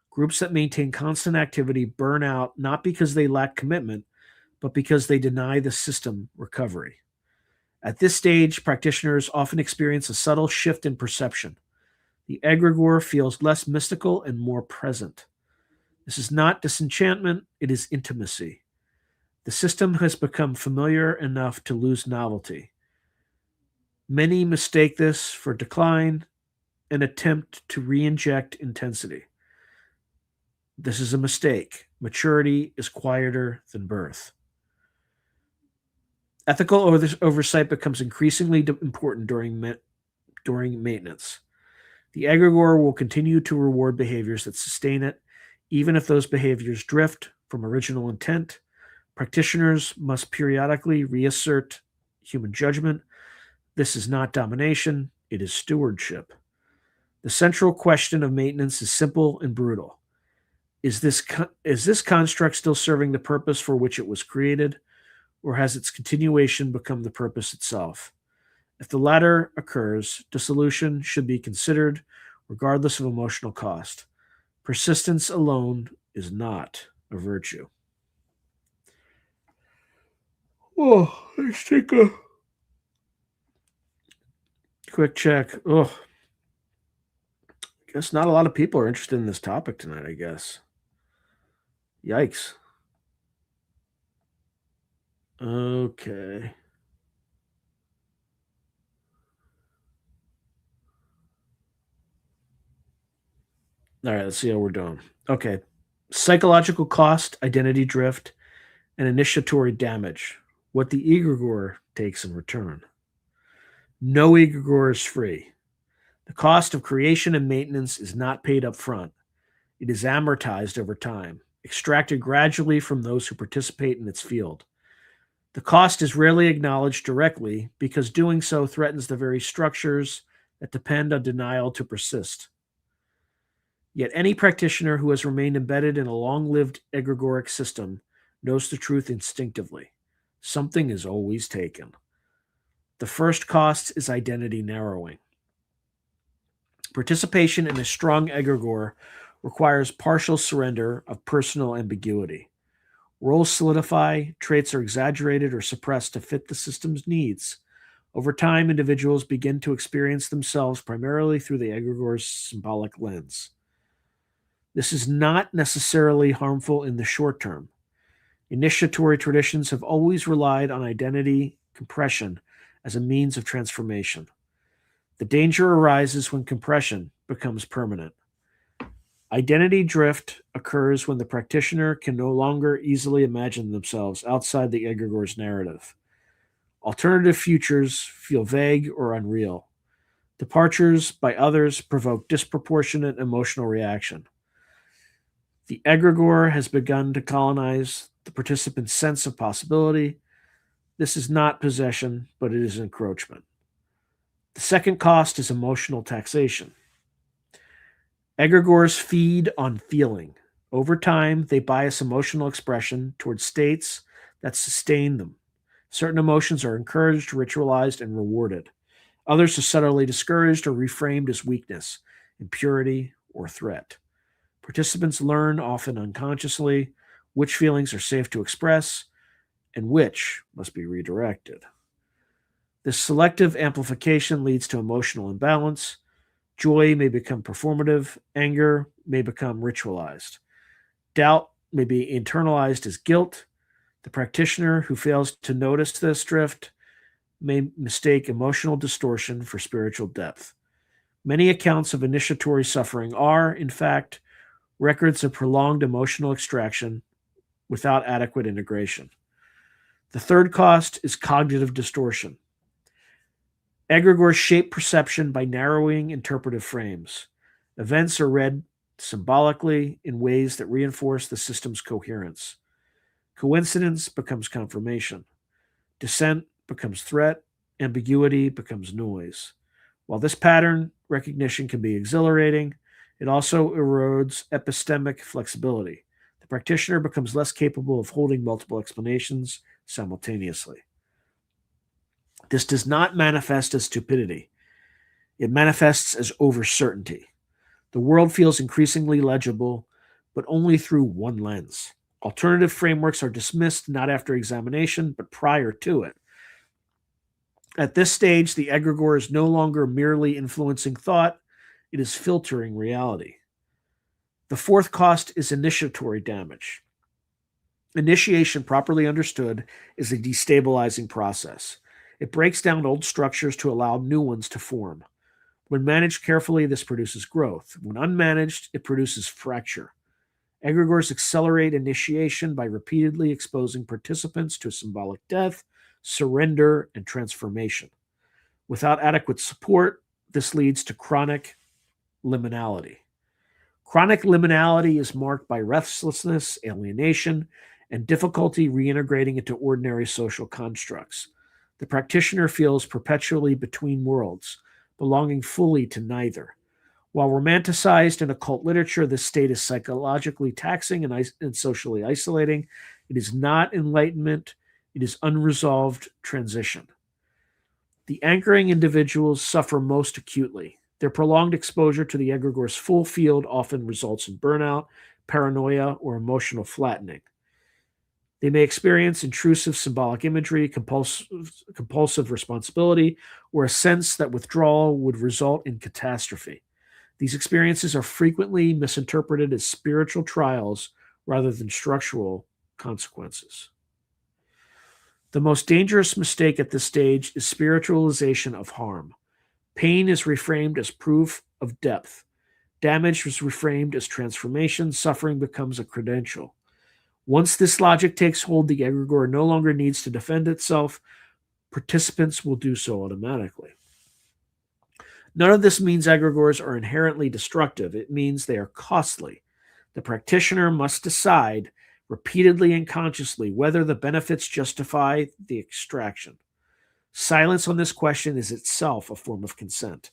Groups that maintain constant activity burn out not because they lack commitment, but because they deny the system recovery. At this stage, practitioners often experience a subtle shift in perception. The egregore feels less mystical and more present. This is not disenchantment, it is intimacy. The system has become familiar enough to lose novelty. Many mistake this for decline and attempt to re-inject intensity. This is a mistake. Maturity is quieter than birth. Ethical oversight becomes increasingly important during maintenance. The egregore will continue to reward behaviors that sustain it, even if those behaviors drift from original intent. Practitioners must periodically reassert human judgment. This is not domination, it is stewardship. The central question of maintenance is simple and brutal. Is this construct still serving the purpose for which it was created, or has its continuation become the purpose itself? If the latter occurs, dissolution should be considered regardless of emotional cost. Persistence alone is not a virtue. Oh, let's take a quick check. Oh, I guess not a lot of people are interested in this topic tonight, I guess. Yikes. Okay. All right, let's see how we're doing. Okay. Psychological cost, identity drift, and initiatory damage. What the egregore takes in return. No egregore is free. The cost of creation and maintenance is not paid up front. It is amortized over time, extracted gradually from those who participate in its field. The cost is rarely acknowledged directly because doing so threatens the very structures that depend on denial to persist. Yet any practitioner who has remained embedded in a long-lived egregoric system knows the truth instinctively. Something is always taken. The first cost is identity narrowing. Participation in a strong egregore requires partial surrender of personal ambiguity. Roles solidify, traits are exaggerated or suppressed to fit the system's needs. Over time, individuals begin to experience themselves primarily through the egregore's symbolic lens. This is not necessarily harmful in the short term. Initiatory traditions have always relied on identity compression as a means of transformation. The danger arises when compression becomes permanent. Identity drift occurs when the practitioner can no longer easily imagine themselves outside the egregore's narrative. Alternative futures feel vague or unreal. Departures by others provoke disproportionate emotional reaction. The egregore has begun to colonize the participant's sense of possibility. This is not possession, but it is encroachment. The second cost is emotional taxation. Egregores feed on feeling. Over time, they bias emotional expression towards states that sustain them. Certain emotions are encouraged, ritualized, and rewarded. Others are subtly discouraged or reframed as weakness, impurity, or threat. Participants learn, often unconsciously, which feelings are safe to express and which must be redirected. This selective amplification leads to emotional imbalance. Joy may become performative. Anger may become ritualized. Doubt may be internalized as guilt. The practitioner who fails to notice this drift may mistake emotional distortion for spiritual depth. Many accounts of initiatory suffering are, in fact, records of prolonged emotional extraction without adequate integration. The third cost is cognitive distortion. Egregores shape perception by narrowing interpretive frames. Events are read symbolically in ways that reinforce the system's coherence. Coincidence becomes confirmation. Dissent becomes threat. Ambiguity becomes noise. While this pattern recognition can be exhilarating, it also erodes epistemic flexibility. The practitioner becomes less capable of holding multiple explanations simultaneously. This does not manifest as stupidity. It manifests as overcertainty. The world feels increasingly legible, but only through one lens. Alternative frameworks are dismissed not after examination, but prior to it. At this stage, the egregore is no longer merely influencing thought, it is filtering reality. The fourth cost is initiatory damage. Initiation, properly understood, is a destabilizing process. It breaks down old structures to allow new ones to form. When managed carefully, this produces growth. When unmanaged, it produces fracture. Egregores accelerate initiation by repeatedly exposing participants to symbolic death, surrender, and transformation. Without adequate support, this leads to chronic liminality. Chronic liminality is marked by restlessness, alienation, and difficulty reintegrating into ordinary social constructs. The practitioner feels perpetually between worlds, belonging fully to neither. While romanticized in occult literature, this state is psychologically taxing and socially isolating. It is not enlightenment, it is unresolved transition. The anchoring individuals suffer most acutely. Their prolonged exposure to the egregore's full field often results in burnout, paranoia, or emotional flattening. They may experience intrusive symbolic imagery, compulsive responsibility, or a sense that withdrawal would result in catastrophe. These experiences are frequently misinterpreted as spiritual trials rather than structural consequences. The most dangerous mistake at this stage is spiritualization of harm. Pain is reframed as proof of depth. Damage is reframed as transformation. Suffering becomes a credential. Once this logic takes hold, the egregore no longer needs to defend itself. Participants will do so automatically. None of this means egregores are inherently destructive. It means they are costly. The practitioner must decide repeatedly and consciously whether the benefits justify the extraction. Silence on this question is itself a form of consent.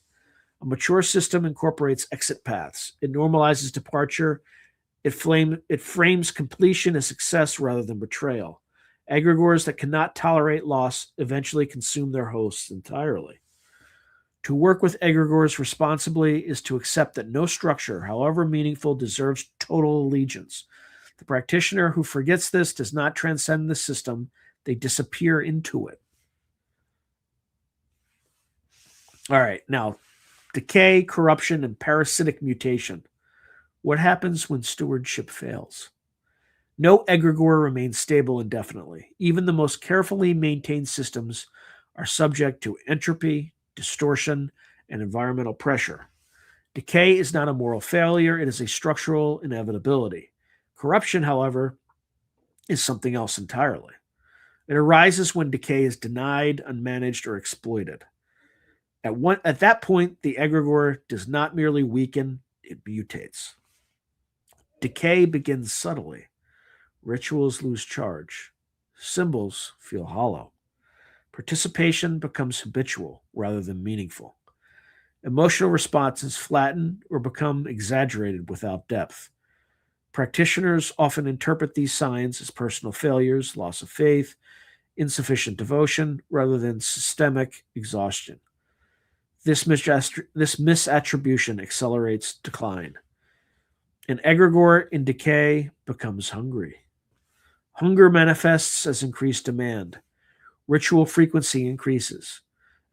A mature system incorporates exit paths. It normalizes departure. It frames completion as success rather than betrayal. Egregores that cannot tolerate loss eventually consume their hosts entirely. To work with egregores responsibly is to accept that no structure, however meaningful, deserves total allegiance. The practitioner who forgets this does not transcend the system, they disappear into it. All right, now, decay, corruption, and parasitic mutation. What happens when stewardship fails? No egregore remains stable indefinitely. Even the most carefully maintained systems are subject to entropy, distortion, and environmental pressure. Decay is not a moral failure, it is a structural inevitability. Corruption, however, is something else entirely. It arises when decay is denied, unmanaged, or exploited. At that point, the egregore does not merely weaken, it mutates. Decay begins subtly. Rituals lose charge. Symbols feel hollow. Participation becomes habitual rather than meaningful. Emotional responses flatten or become exaggerated without depth. Practitioners often interpret these signs as personal failures, loss of faith, insufficient devotion, rather than systemic exhaustion. This misattribution accelerates decline. An egregore in decay becomes hungry. Hunger manifests as increased demand. Ritual frequency increases.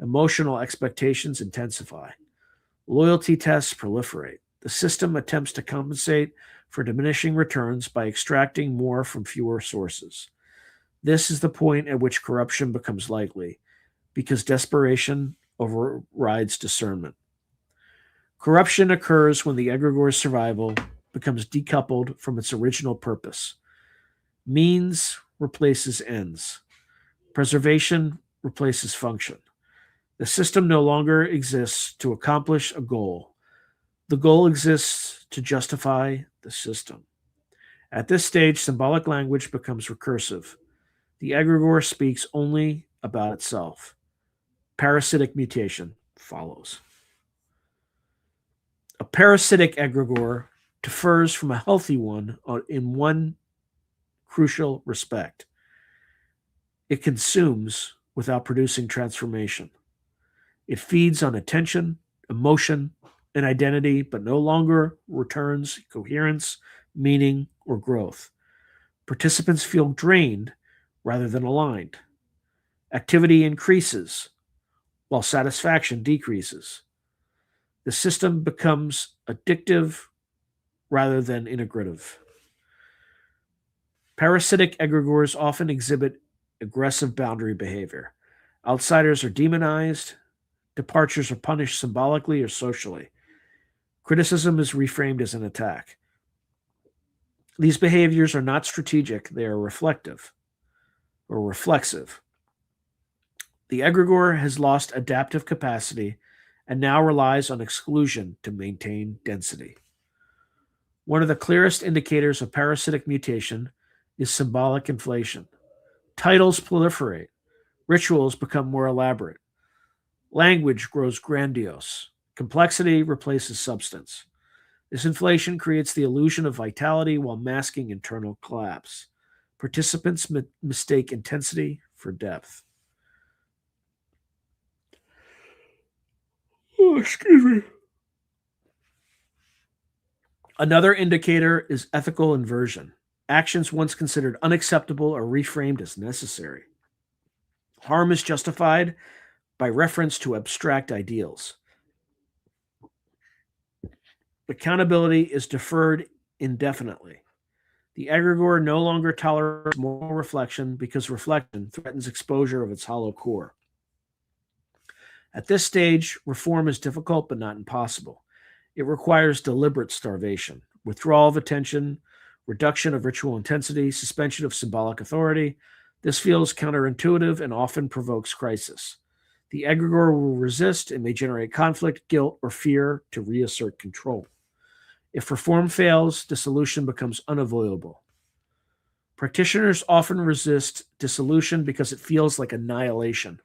Emotional expectations intensify. Loyalty tests proliferate. The system attempts to compensate for diminishing returns by extracting more from fewer sources. This is the point at which corruption becomes likely. because desperation overrides discernment. Corruption occurs when the egregore's survival becomes decoupled from its original purpose. Means replaces ends. Preservation replaces function. The system no longer exists to accomplish a goal. The goal exists to justify the system. At this stage, symbolic language becomes recursive. The egregore speaks only about itself. Parasitic mutation follows. A parasitic egregore differs from a healthy one in one crucial respect. It consumes without producing transformation. It feeds on attention, emotion, and identity, but no longer returns coherence, meaning, or growth. Participants feel drained rather than aligned. Activity increases while satisfaction decreases. The system becomes addictive rather than integrative. Parasitic egregores often exhibit aggressive boundary behavior. Outsiders are demonized. Departures are punished symbolically or socially. Criticism is reframed as an attack. These behaviors are not strategic, they are reflective or reflexive. The egregore has lost adaptive capacity and now relies on exclusion to maintain density. One of the clearest indicators of parasitic mutation is symbolic inflation. Titles proliferate. Rituals become more elaborate. Language grows grandiose. Complexity replaces substance. This inflation creates the illusion of vitality while masking internal collapse. Participants mistake intensity for depth. Oh, excuse me. Another indicator is ethical inversion. Actions once considered unacceptable are reframed as necessary. Harm is justified by reference to abstract ideals. Accountability is deferred indefinitely. The egregore no longer tolerates moral reflection because reflection threatens exposure of its hollow core. At this stage, reform is difficult but not impossible. It requires deliberate starvation, withdrawal of attention, reduction of ritual intensity, suspension of symbolic authority. This feels counterintuitive and often provokes crisis. The egregore will resist and may generate conflict, guilt, or fear to reassert control. If reform fails, dissolution becomes unavoidable. Practitioners often resist dissolution because it feels like annihilation.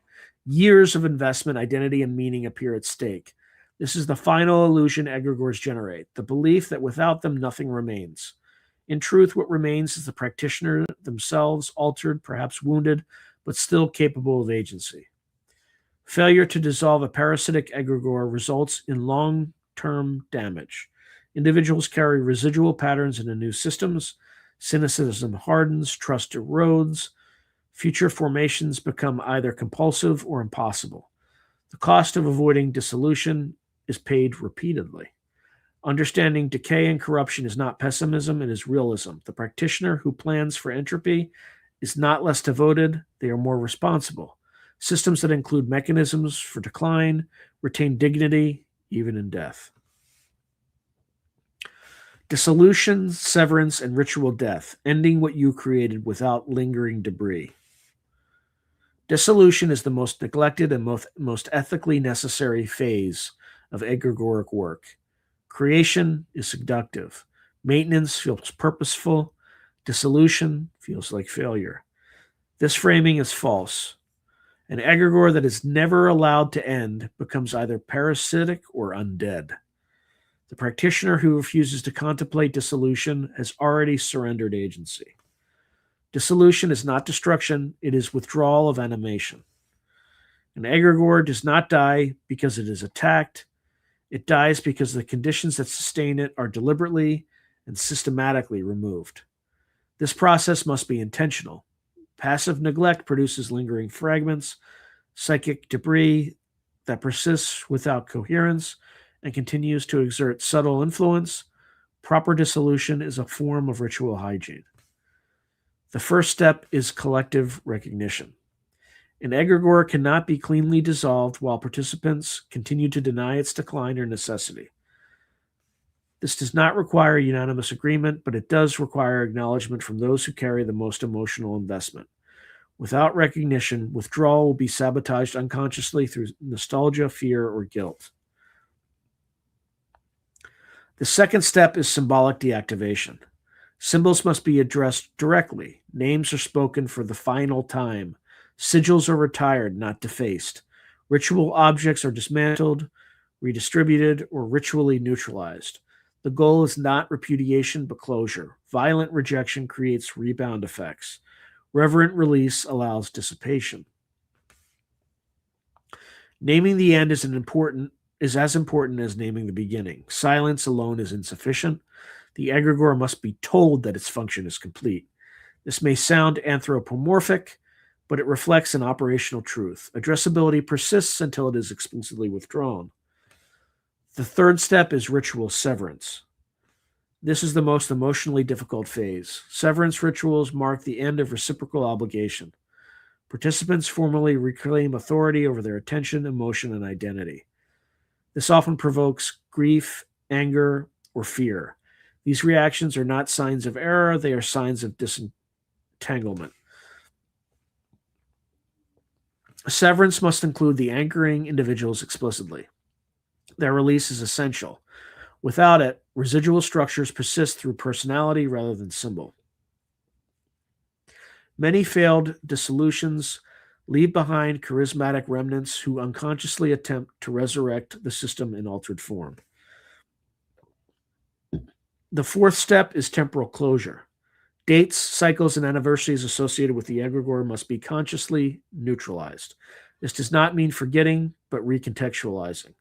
Years of investment, identity, and meaning appear at stake. This is the final illusion egregores generate, the belief that without them nothing remains. In truth, what remains is the practitioner themselves, altered, perhaps wounded, but still capable of agency. Failure to dissolve a parasitic egregore results in long-term damage. Individuals carry residual patterns into new systems. Cynicism hardens, trust erodes. Future formations become either compulsive or impossible. The cost of avoiding dissolution is paid repeatedly. Understanding decay and corruption is not pessimism, it is realism. The practitioner who plans for entropy is not less devoted, they are more responsible. Systems that include mechanisms for decline retain dignity even in death. Dissolution, severance, and ritual death, ending what you created without lingering debris. Dissolution is the most neglected and most ethically necessary phase of egregoric work. Creation is seductive. Maintenance feels purposeful. Dissolution feels like failure. This framing is false. An egregore that is never allowed to end becomes either parasitic or undead. The practitioner who refuses to contemplate dissolution has already surrendered agency. Dissolution is not destruction, it is withdrawal of animation. An egregore does not die because it is attacked. It dies because the conditions that sustain it are deliberately and systematically removed. This process must be intentional. Passive neglect produces lingering fragments, psychic debris that persists without coherence and continues to exert subtle influence. Proper dissolution is a form of ritual hygiene. The first step is collective recognition. An egregore cannot be cleanly dissolved while participants continue to deny its decline or necessity. This does not require unanimous agreement, but it does require acknowledgement from those who carry the most emotional investment. Without recognition, withdrawal will be sabotaged unconsciously through nostalgia, fear, or guilt. The second step is symbolic deactivation. Symbols must be addressed directly. Names are spoken for the final time. Sigils are retired, not defaced. Ritual objects are dismantled, redistributed, or ritually neutralized. The goal is not repudiation, but closure. Violent rejection creates rebound effects. Reverent release allows dissipation. Naming the end is as important as naming the beginning. Silence alone is insufficient. The egregore must be told that its function is complete. This may sound anthropomorphic, but it reflects an operational truth. Addressability persists until it is explicitly withdrawn. The third step is ritual severance. This is the most emotionally difficult phase. Severance rituals mark the end of reciprocal obligation. Participants formally reclaim authority over their attention, emotion, and identity. This often provokes grief, anger, or fear. These reactions are not signs of error, they are signs of disentanglement. Severance must include the anchoring individuals explicitly. Their release is essential. Without it, residual structures persist through personality rather than symbol. Many failed dissolutions leave behind charismatic remnants who unconsciously attempt to resurrect the system in altered form. The fourth step is temporal closure. Dates, cycles, and anniversaries associated with the egregore must be consciously neutralized. This does not mean forgetting, but recontextualizing.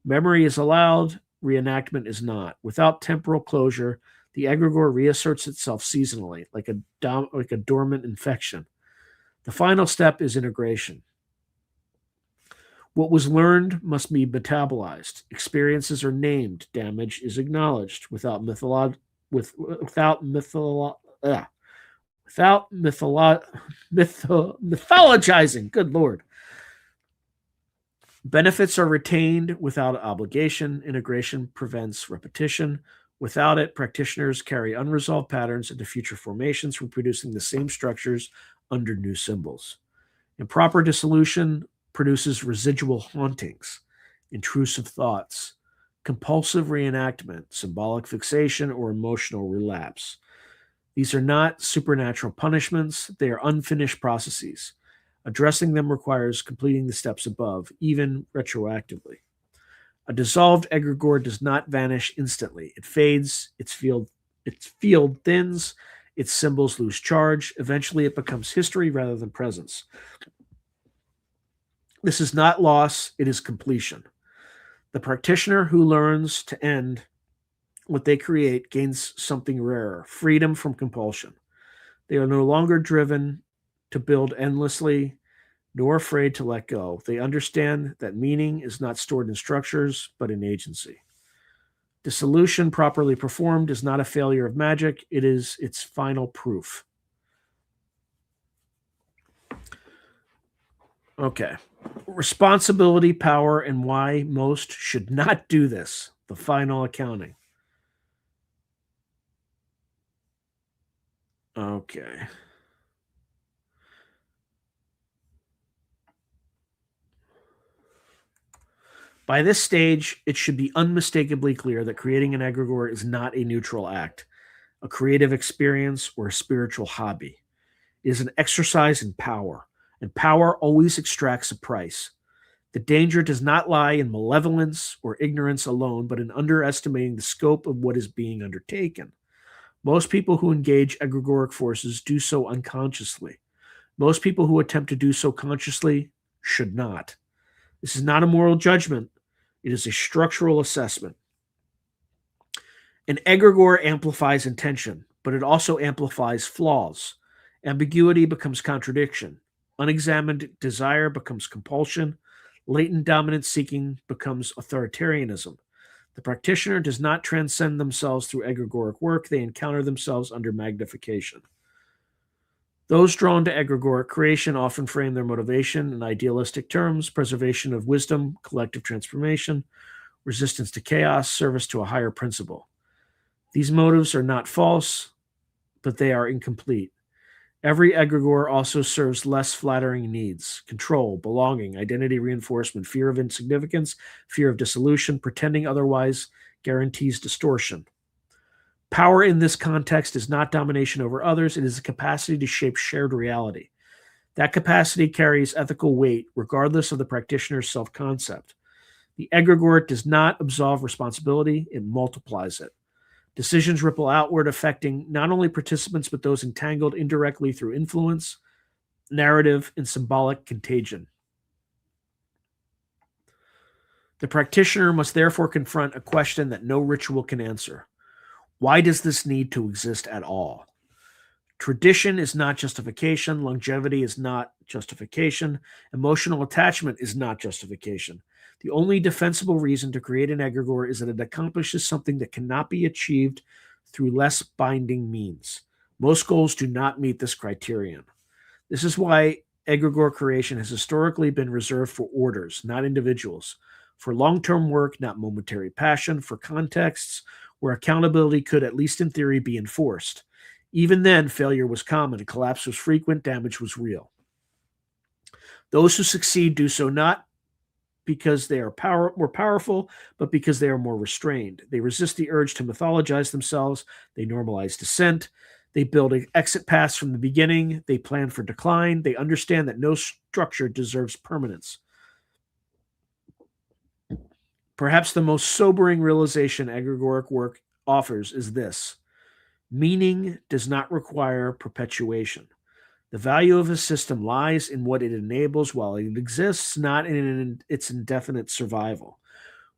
Memory is allowed, reenactment is not. Without temporal closure, the egregore reasserts itself seasonally, like a dormant infection. The final step is integration. What was learned must be metabolized. Experiences are named. Damage is acknowledged. Without mythologizing. Good Lord. Benefits are retained without obligation. Integration prevents repetition. Without it, practitioners carry unresolved patterns into future formations, reproducing the same structures under new symbols. Improper dissolution produces residual hauntings, intrusive thoughts, compulsive reenactment, symbolic fixation, or emotional relapse. These are not supernatural punishments, they are unfinished processes. Addressing them requires completing the steps above, even retroactively. A dissolved egregore does not vanish instantly. It fades, its field thins, its symbols lose charge. Eventually, it becomes history rather than presence. This is not loss, it is completion. The practitioner who learns to end what they create gains something rarer, freedom from compulsion. They are no longer driven to build endlessly, nor afraid to let go. They understand that meaning is not stored in structures, but in agency. Dissolution properly performed is not a failure of magic, it is its final proof. Okay. Responsibility, power, and why most should not do this. The final accounting. Okay. By this stage, it should be unmistakably clear that creating an egregore is not a neutral act, a creative experience, or a spiritual hobby. It is an exercise in power, and power always extracts a price. The danger does not lie in malevolence or ignorance alone, but in underestimating the scope of what is being undertaken. Most people who engage egregoric forces do so unconsciously. Most people who attempt to do so consciously should not. This is not a moral judgment. It is a structural assessment. An egregore amplifies intention, but it also amplifies flaws. Ambiguity becomes contradiction. Unexamined desire becomes compulsion. Latent dominance seeking becomes authoritarianism. The practitioner does not transcend themselves through egregoric work. They encounter themselves under magnification. Those drawn to egregore creation often frame their motivation in idealistic terms: preservation of wisdom, collective transformation, resistance to chaos, service to a higher principle. These motives are not false, but they are incomplete. Every egregore also serves less flattering needs: control, belonging, identity reinforcement, fear of insignificance, fear of dissolution. Pretending otherwise guarantees distortion. Power in this context is not domination over others, it is the capacity to shape shared reality. That capacity carries ethical weight, regardless of the practitioner's self concept. The egregore does not absolve responsibility, it multiplies it. Decisions ripple outward, affecting not only participants, but those entangled indirectly through influence, narrative, and symbolic contagion. The practitioner must therefore confront a question that no ritual can answer: why does this need to exist at all? Tradition is not justification. Longevity is not justification. Emotional attachment is not justification. The only defensible reason to create an egregore is that it accomplishes something that cannot be achieved through less binding means. Most goals do not meet this criterion. This is why egregore creation has historically been reserved for orders, not individuals, for long-term work, not momentary passion, for contexts where accountability could, at least in theory, be enforced. Even then, failure was common, collapse was frequent, damage was real. Those who succeed do so not because they are more powerful, but because they are more restrained. They resist the urge to mythologize themselves. They normalize dissent. They build exit paths from the beginning. They plan for decline. They understand that no structure deserves permanence. Perhaps the most sobering realization egregoric work offers is this: meaning does not require perpetuation. The value of a system lies in what it enables while it exists, not in its indefinite survival.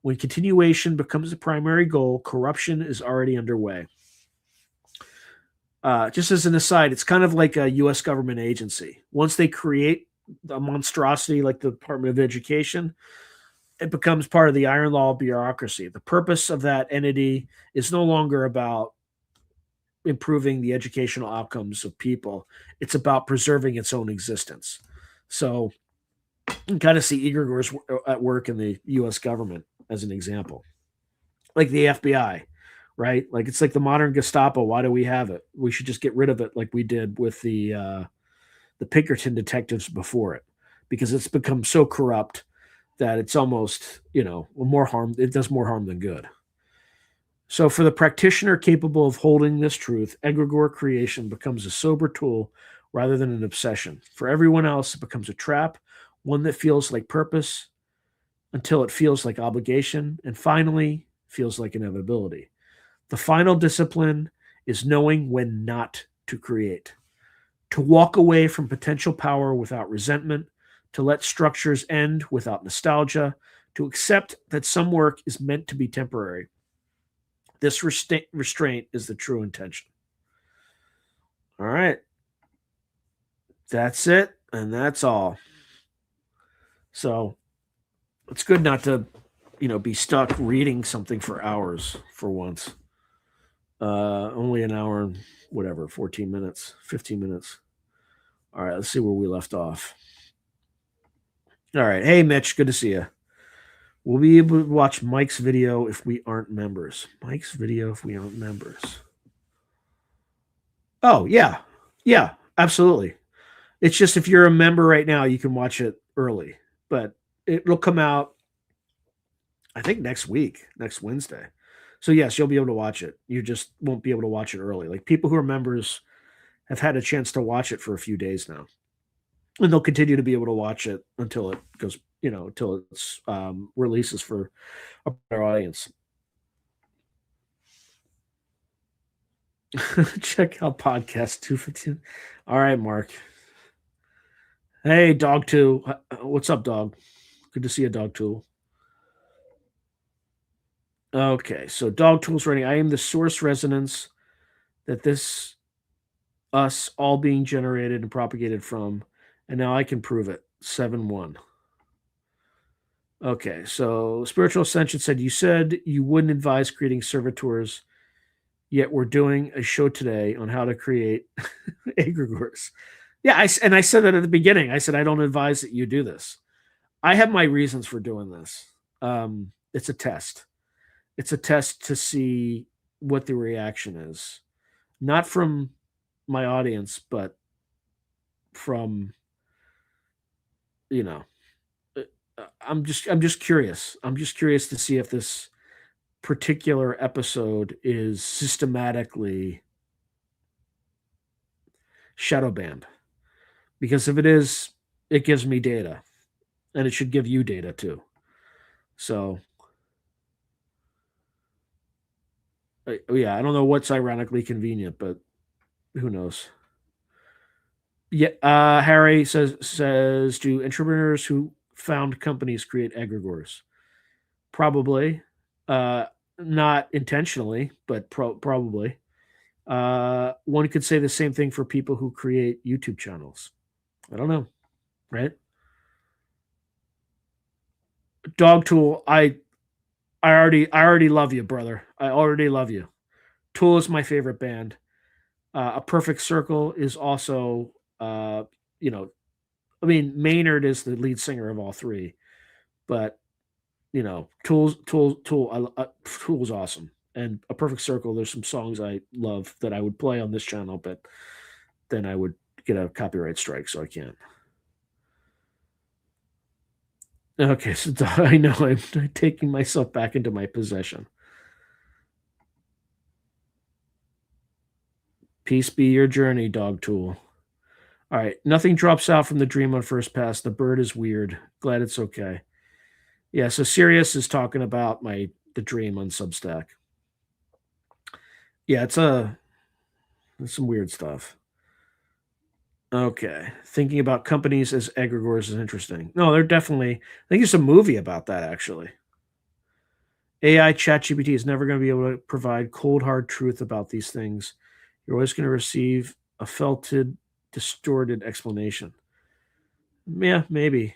When continuation becomes the primary goal, corruption is already underway. Just as an aside, it's kind of like a U.S. government agency. Once they create a monstrosity like the Department of Education, it becomes part of the iron law bureaucracy. The purpose of that entity is no longer about improving the educational outcomes of people. It's about preserving its own existence. So you can kind of see egregores at work in the U.S. government as an example. Like the FBI, right? Like it's like the modern Gestapo. Why do we have it? We should just get rid of it like we did with the Pinkerton detectives before it, because it's become so corrupt that it's almost, more harm. It does more harm than good. So for the practitioner capable of holding this truth, egregore creation becomes a sober tool rather than an obsession. For everyone else, it becomes a trap, one that feels like purpose until it feels like obligation, and finally feels like inevitability. The final discipline is knowing when not to create, to walk away from potential power without resentment, to let structures end without nostalgia, to accept that some work is meant to be temporary. This restraint is the true intention. All right. That's it, and that's all. So it's good not to, be stuck reading something for hours for once. Only an hour and 14 minutes, 15 minutes. All right, let's see where we left off. All right. Hey, Mitch, good to see you. We'll be able to watch Mike's video if we aren't members. Mike's video if we aren't members. Oh, yeah. Yeah, absolutely. It's just if you're a member right now, you can watch it early. But it'll come out, I think, next week, next Wednesday. So, yes, you'll be able to watch it. You just won't be able to watch it early. Like, people who are members have had a chance to watch it for a few days now. And they'll continue to be able to watch it until it goes, until it's releases for a better audience. Check out podcast 215. All right, Mark. Hey, Dog 2. What's up, dog? Good to see you, Dog 2. Okay, so Dog Tool's writing, I am the source resonance that this us all being generated and propagated from, and now I can prove it. 7-1. Okay, so Spiritual Ascension said, you said you wouldn't advise creating servitors Yet we're doing a show today on how to create egregores. Yeah, I said that at the beginning. I said I don't advise that you do this. I have my reasons for doing this. It's a test. It's a test to see what the reaction is, not from my audience, but from you know. I'm just curious. I'm just curious to see if this particular episode is systematically shadow banned. Because if it is, it gives me data, and it should give you data too. So, yeah, I don't know what's ironically convenient, but who knows? Yeah, Harry says do entrepreneurs who found companies create egregores? Probably, uh, not intentionally, but probably. One could say the same thing for people who create YouTube channels. I don't know, right? Dog Tool, I already love you, brother. I already love you. Tool is my favorite band. A Perfect Circle is also, you know, I mean, Maynard is the lead singer of all three, but Tool's awesome. And A Perfect Circle, there's some songs I love that I would play on this channel, but then I would get a copyright strike, so I can't. Okay, so I know I'm taking myself back into my possession. Peace be your journey, Dog Tool. All right, nothing drops out from the dream on first pass. The bird is weird. Glad it's okay. Yeah, so Sirius is talking about the dream on Substack. Yeah, it's some weird stuff. Okay, thinking about companies as egregores is interesting. No, they're definitely. I think there's a movie about that actually. AI ChatGPT is never going to be able to provide cold hard truth about these things. You're always going to receive a felted, distorted explanation. Yeah, maybe.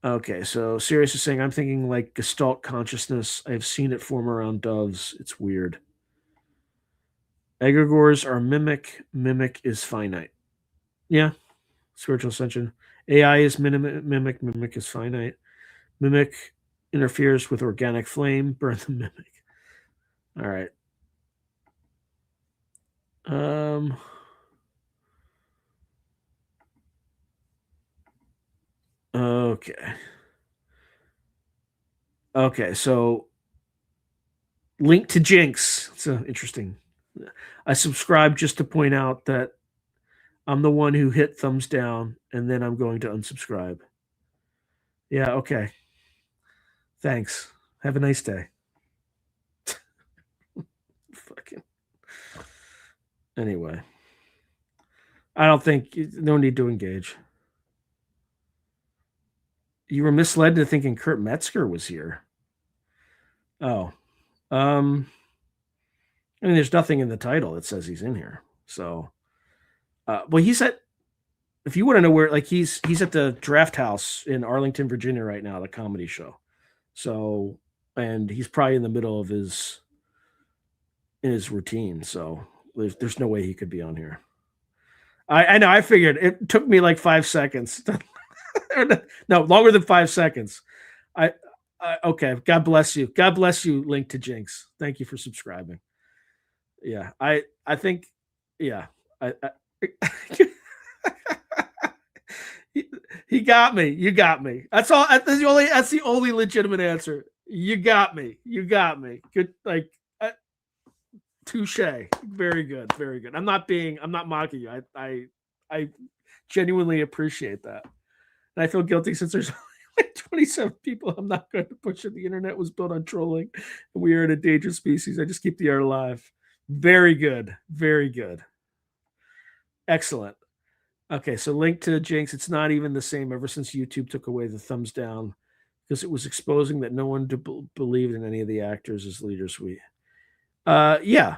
Okay, so Sirius is saying I'm thinking like Gestalt consciousness. I've seen it form around doves. It's weird. Egregores are mimic. Mimic is finite. Yeah, spiritual ascension. AI is mimic. Mimic is finite. Mimic interferes with organic flame. Burn the mimic. All right. Um. Okay. Okay. So, link to Jinx. It's interesting. I subscribe just to point out that I'm the one who hit thumbs down, and then I'm going to unsubscribe. Yeah. Okay. Thanks. Have a nice day. Fucking. Anyway, I don't think no need to engage. You were misled to thinking Kurt Metzger was here. Oh, I mean, there's nothing in the title that says he's in here. So, well, he's at. If you want to know where, like, he's at the Draft House in Arlington, Virginia, right now, the comedy show. So, and he's probably in the middle of his routine. So, there's no way he could be on here. I know. I figured it took me like 5 seconds. No, longer than 5 seconds. I okay. God bless you. God bless you. Link to Jinx. Thank you for subscribing. Yeah, I think yeah. I he got me. You got me. That's all. That's the only legitimate answer. You got me. You got me. Good. Like touche. Very good. Very good. I'm not mocking you. I genuinely appreciate that. And I feel guilty since there's only like 27 people. I'm not going to push it. The internet was built on trolling, and we are an endangered species. I just keep the art alive. Very good. Very good. Excellent. Okay, so link to Jinx. It's not even the same ever since YouTube took away the thumbs down because it was exposing that no one believed in any of the actors as leaders. Yeah.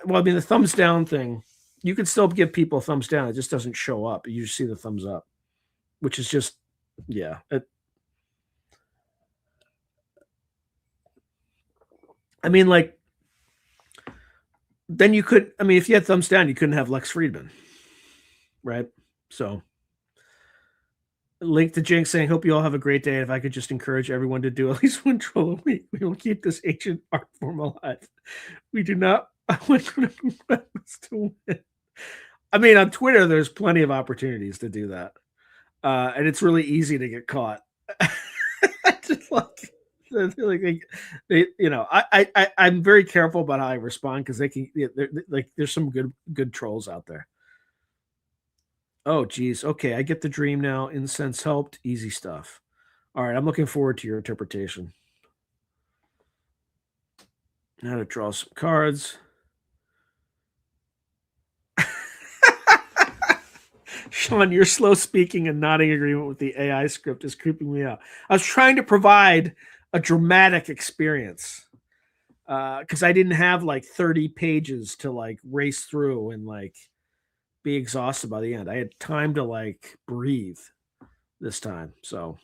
Well, I mean, the thumbs down thing, you can still give people thumbs down. It just doesn't show up. You just see the thumbs up, which is just, yeah. I mean, like, then you could, I mean, if you had thumbs down, you couldn't have Lex Friedman, right? So, link to Jinx saying, "Hope you all have a great day. If I could just encourage everyone to do at least one troll a week, we will keep this ancient art form alive. We do not want to win." I mean, on Twitter, there's plenty of opportunities to do that, and it's really easy to get caught. Just like they, you know, I'm very careful about how I respond because they can, like, there's some good trolls out there. Oh, geez. Okay, I get the dream now. Incense helped. Easy stuff. All right, I'm looking forward to your interpretation. Now to draw some cards. Sean, your slow speaking and nodding agreement with the AI script is creeping me out. I was trying to provide a dramatic experience because I didn't have like 30 pages to like race through and like be exhausted by the end. I had time to like breathe this time. So,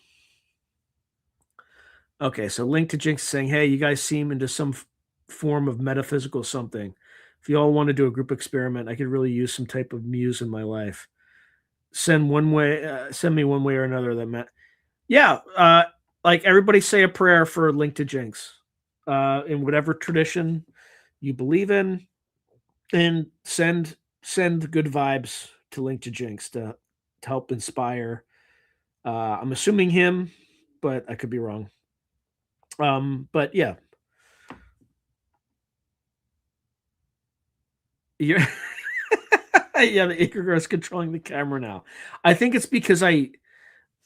okay, so link to Jinx saying, "Hey, you guys seem into some form of metaphysical something. If you all want to do a group experiment, I could really use some type of muse in my life. Send me one way or another." That meant, yeah, like everybody say a prayer for link to Jinx, in whatever tradition you believe in, and send good vibes to link to Jinx to help inspire. I'm assuming him, but I could be wrong. But yeah, yeah. Yeah, the Egregore is controlling the camera now. I think it's because I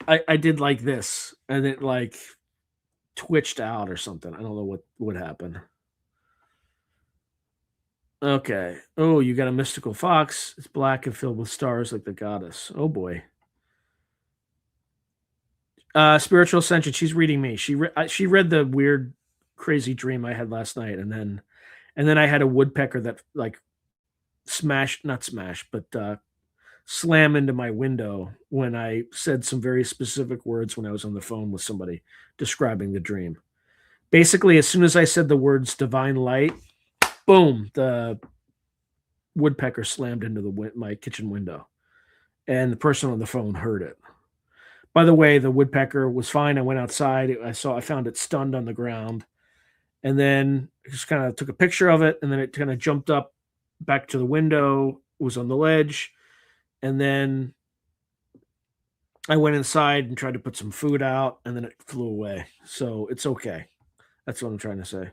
did like this and it like twitched out or something. I don't know what happened. Okay. Oh, you got a mystical fox. It's black and filled with stars like the goddess. Oh boy. Spiritual ascension. She's reading me. She read the weird, crazy dream I had last night, and then I had a woodpecker that like not smash, but slam into my window when I said some very specific words when I was on the phone with somebody describing the dream. Basically, as soon as I said the words divine light, boom, the woodpecker slammed into my kitchen window. And the person on the phone heard it. By the way, the woodpecker was fine. I went outside. I found it stunned on the ground. And then just kind of took a picture of it. And then it kind of jumped up back to the window, was on the ledge. And then I went inside and tried to put some food out, and then it flew away. So it's okay. That's what I'm trying to say.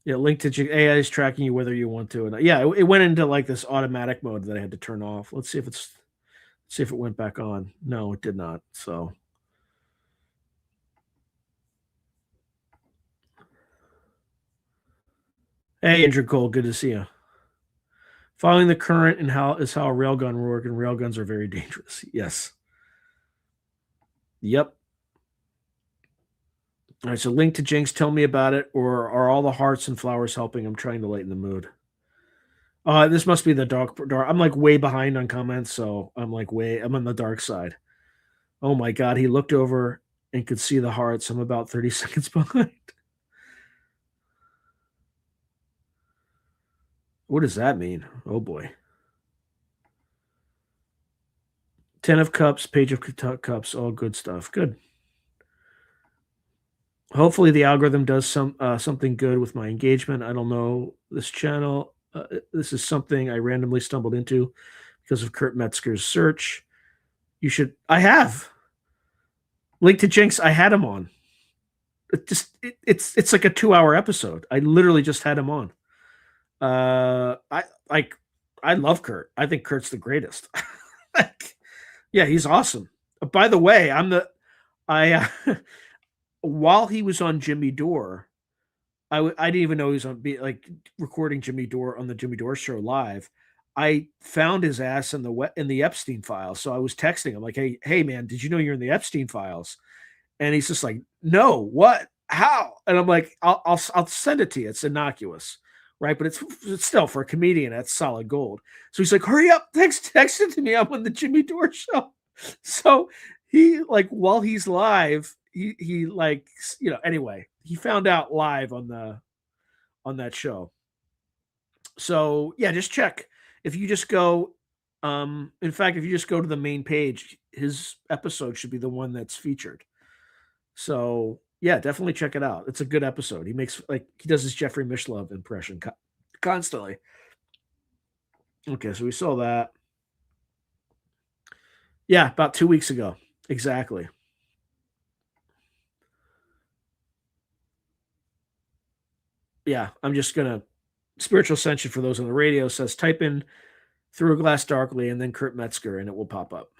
Yeah, link to AI is tracking you whether you want to. And yeah, it went into like this automatic mode that I had to turn off. Let's see if it went back on. No, it did not. So hey, Andrew Cole, good to see you. Following the current and how a railgun work, and railguns are very dangerous. Yes. Yep. All right, so link to Jinx, tell me about it, or are all the hearts and flowers helping? I'm trying to lighten the mood. This must be the dark. I'm like way behind on comments, so I'm on the dark side. Oh my god, he looked over and could see the hearts. I'm about 30 seconds behind. What does that mean? Oh boy. 10 of Cups, Page of Cups, all good stuff. Good. Hopefully the algorithm does something good with my engagement. I don't know this channel. This is something I randomly stumbled into because of Kurt Metzger's search. I have. Link to Jinx, I had him on. It's like a 2-hour episode. I literally just had him on. I love Kurt. I think Kurt's the greatest. Yeah, he's awesome. By the way, while he was on Jimmy Dore, I didn't even know he was recording Jimmy Dore on the Jimmy Dore show live. I found his ass in the Epstein files. So I was texting him like, hey man, did you know you're in the Epstein files? And he's just like, no, what? How? And I'm like, I'll send it to you. It's innocuous, right? But it's still, for a comedian, that's solid gold. So he's like, hurry up, text it to me. I'm on the Jimmy Dore show. So he, like, while he's live, he like, anyway, he found out live on that show. So yeah, just check. If you just go, in fact, if you just go to the main page, his episode should be the one that's featured. So yeah, definitely check it out. It's a good episode. He makes he does his Jeffrey Mishlove impression constantly. Okay, so we saw that. Yeah, about 2 weeks ago. Exactly. Yeah, I'm just gonna spiritual ascension for those on the radio says type in Through a Glass Darkly and then Kurt Metzger and it will pop up.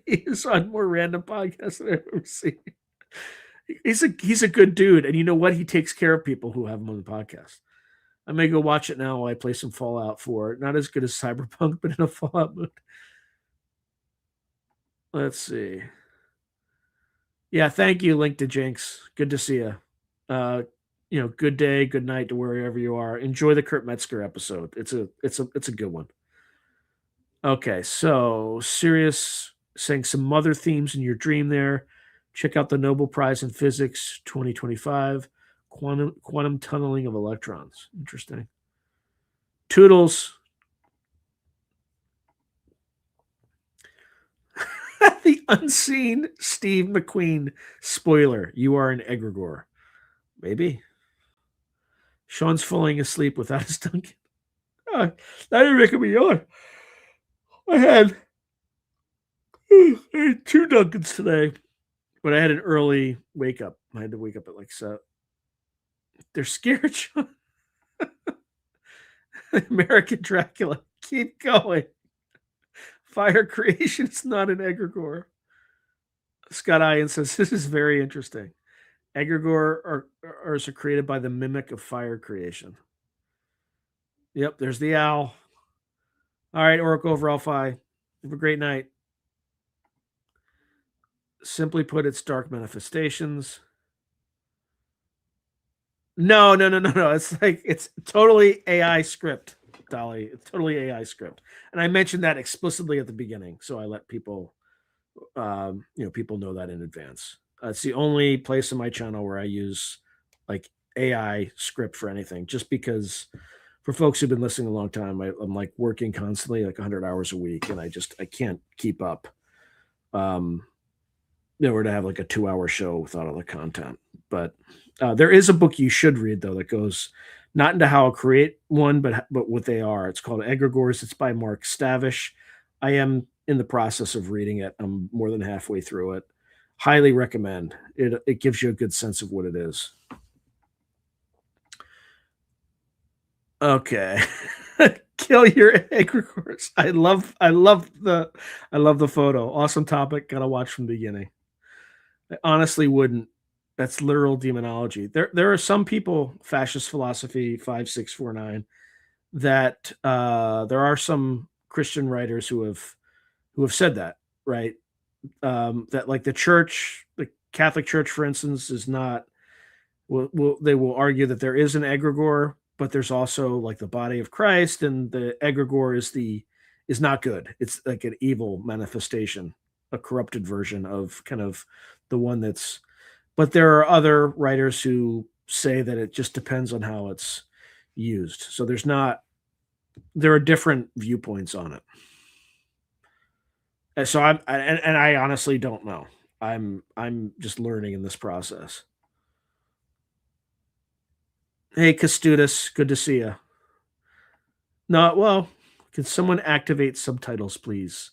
He's on more random podcasts than I've ever seen. He's a good dude, and you know what? He takes care of people who have him on the podcast. I may go watch it now while I play some Fallout 4. Not as good as Cyberpunk, but in a Fallout mood. Let's see. Yeah, thank you, Link to Jinx. Good to see you. Good day, good night to wherever you are. Enjoy the Kurt Metzger episode. It's a good one. Okay, so Sirius saying some mother themes in your dream there. Check out the Nobel Prize in Physics 2025, quantum tunneling of electrons. Interesting. Toodles. The unseen Steve McQueen spoiler. You are an egregore. Maybe. Sean's falling asleep without his Dunkin'. Oh, that didn't make me yawn. I had 2 Dunkins today, but I had an early wake up. I had to wake up at like 7. They're scared, Sean. American Dracula. Keep going. Fire creation is not an egregore. Scott Ian says this is very interesting. Egregore are created by the mimic of fire creation. Yep, there's the owl. All right, Oracle over Alphi. Have a great night. Simply put, it's dark manifestations. No. It's totally AI script, Dolly. It's totally AI script. And I mentioned that explicitly at the beginning, so I let people people know that in advance. It's the only place on my channel where I use like AI script for anything, just because for folks who've been listening a long time, I'm like working constantly, like 100 hours a week, and I can't keep up. To have like a 2-hour show without all the content. But there is a book you should read though that goes not into how to create one, but what they are. It's called Egregores. It's by Mark Stavish. I am in the process of reading it. I'm more than halfway through it. Highly recommend it. It gives you a good sense of what it is. Okay. Kill your egregores. I love the photo. Awesome topic. Gotta watch from the beginning. I honestly wouldn't. That's literal demonology. There are some people, fascist philosophy 5649, that there are some Christian writers who have said that, right? That like the church, the Catholic Church, for instance, is not. They will argue that there is an egregore, but there's also like the body of Christ, and the egregore is not good. It's like an evil manifestation, a corrupted version of kind of the one that's. But there are other writers who say that it just depends on how it's used. So there are different viewpoints on it. And so I honestly don't know. I'm just learning in this process. Hey, Castudis, good to see you. No, well, can someone activate subtitles, please?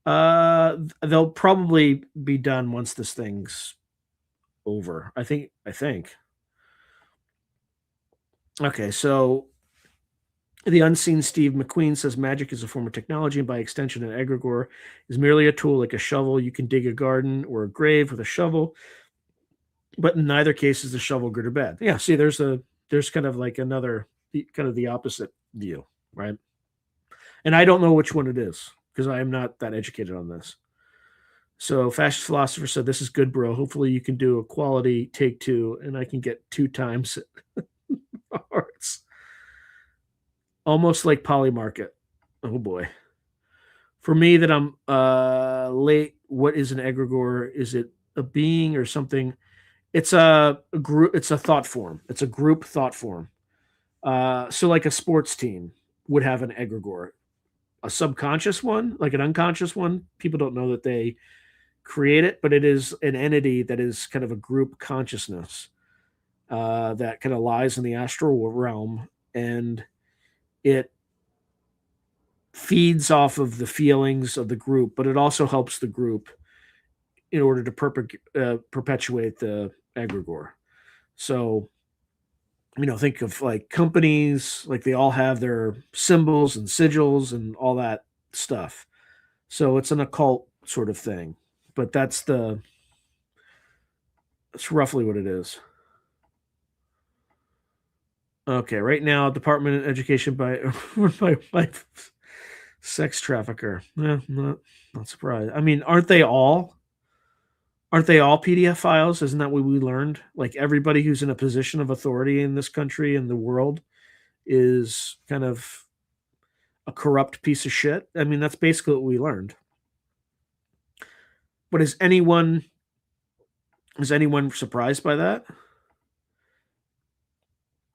They'll probably be done once this thing's over. I think. Okay, so the unseen Steve McQueen says magic is a form of technology, and by extension, an egregore is merely a tool like a shovel. You can dig a garden or a grave with a shovel, but in neither case is the shovel good or bad. Yeah, see, there's kind of like another kind of the opposite view, right? And I don't know which one it is because I am not that educated on this. So fascist philosopher said, this is good, bro. Hopefully you can do a quality take 2 and I can get 2 times hearts. Almost like Polymarket. Oh boy. For me that I'm what is an egregore? Is it a being or something? It's a group. It's a thought form. It's a group thought form. So like a sports team would have an egregore, a subconscious one, like an unconscious one. People don't know that they create it, but it is an entity that is kind of a group consciousness that kind of lies in the astral realm, and it feeds off of the feelings of the group, but it also helps the group in order to perpetuate the egregore. So, think of like companies, like they all have their symbols and sigils and all that stuff. So it's an occult sort of thing, but that's roughly what it is. Okay, right now, Department of Education by by sex trafficker. Yeah, not surprised. I mean, aren't they all PDF files? Isn't that what we learned? Like everybody who's in a position of authority in this country and the world is kind of a corrupt piece of shit. I mean, that's basically what we learned. But is anyone surprised by that?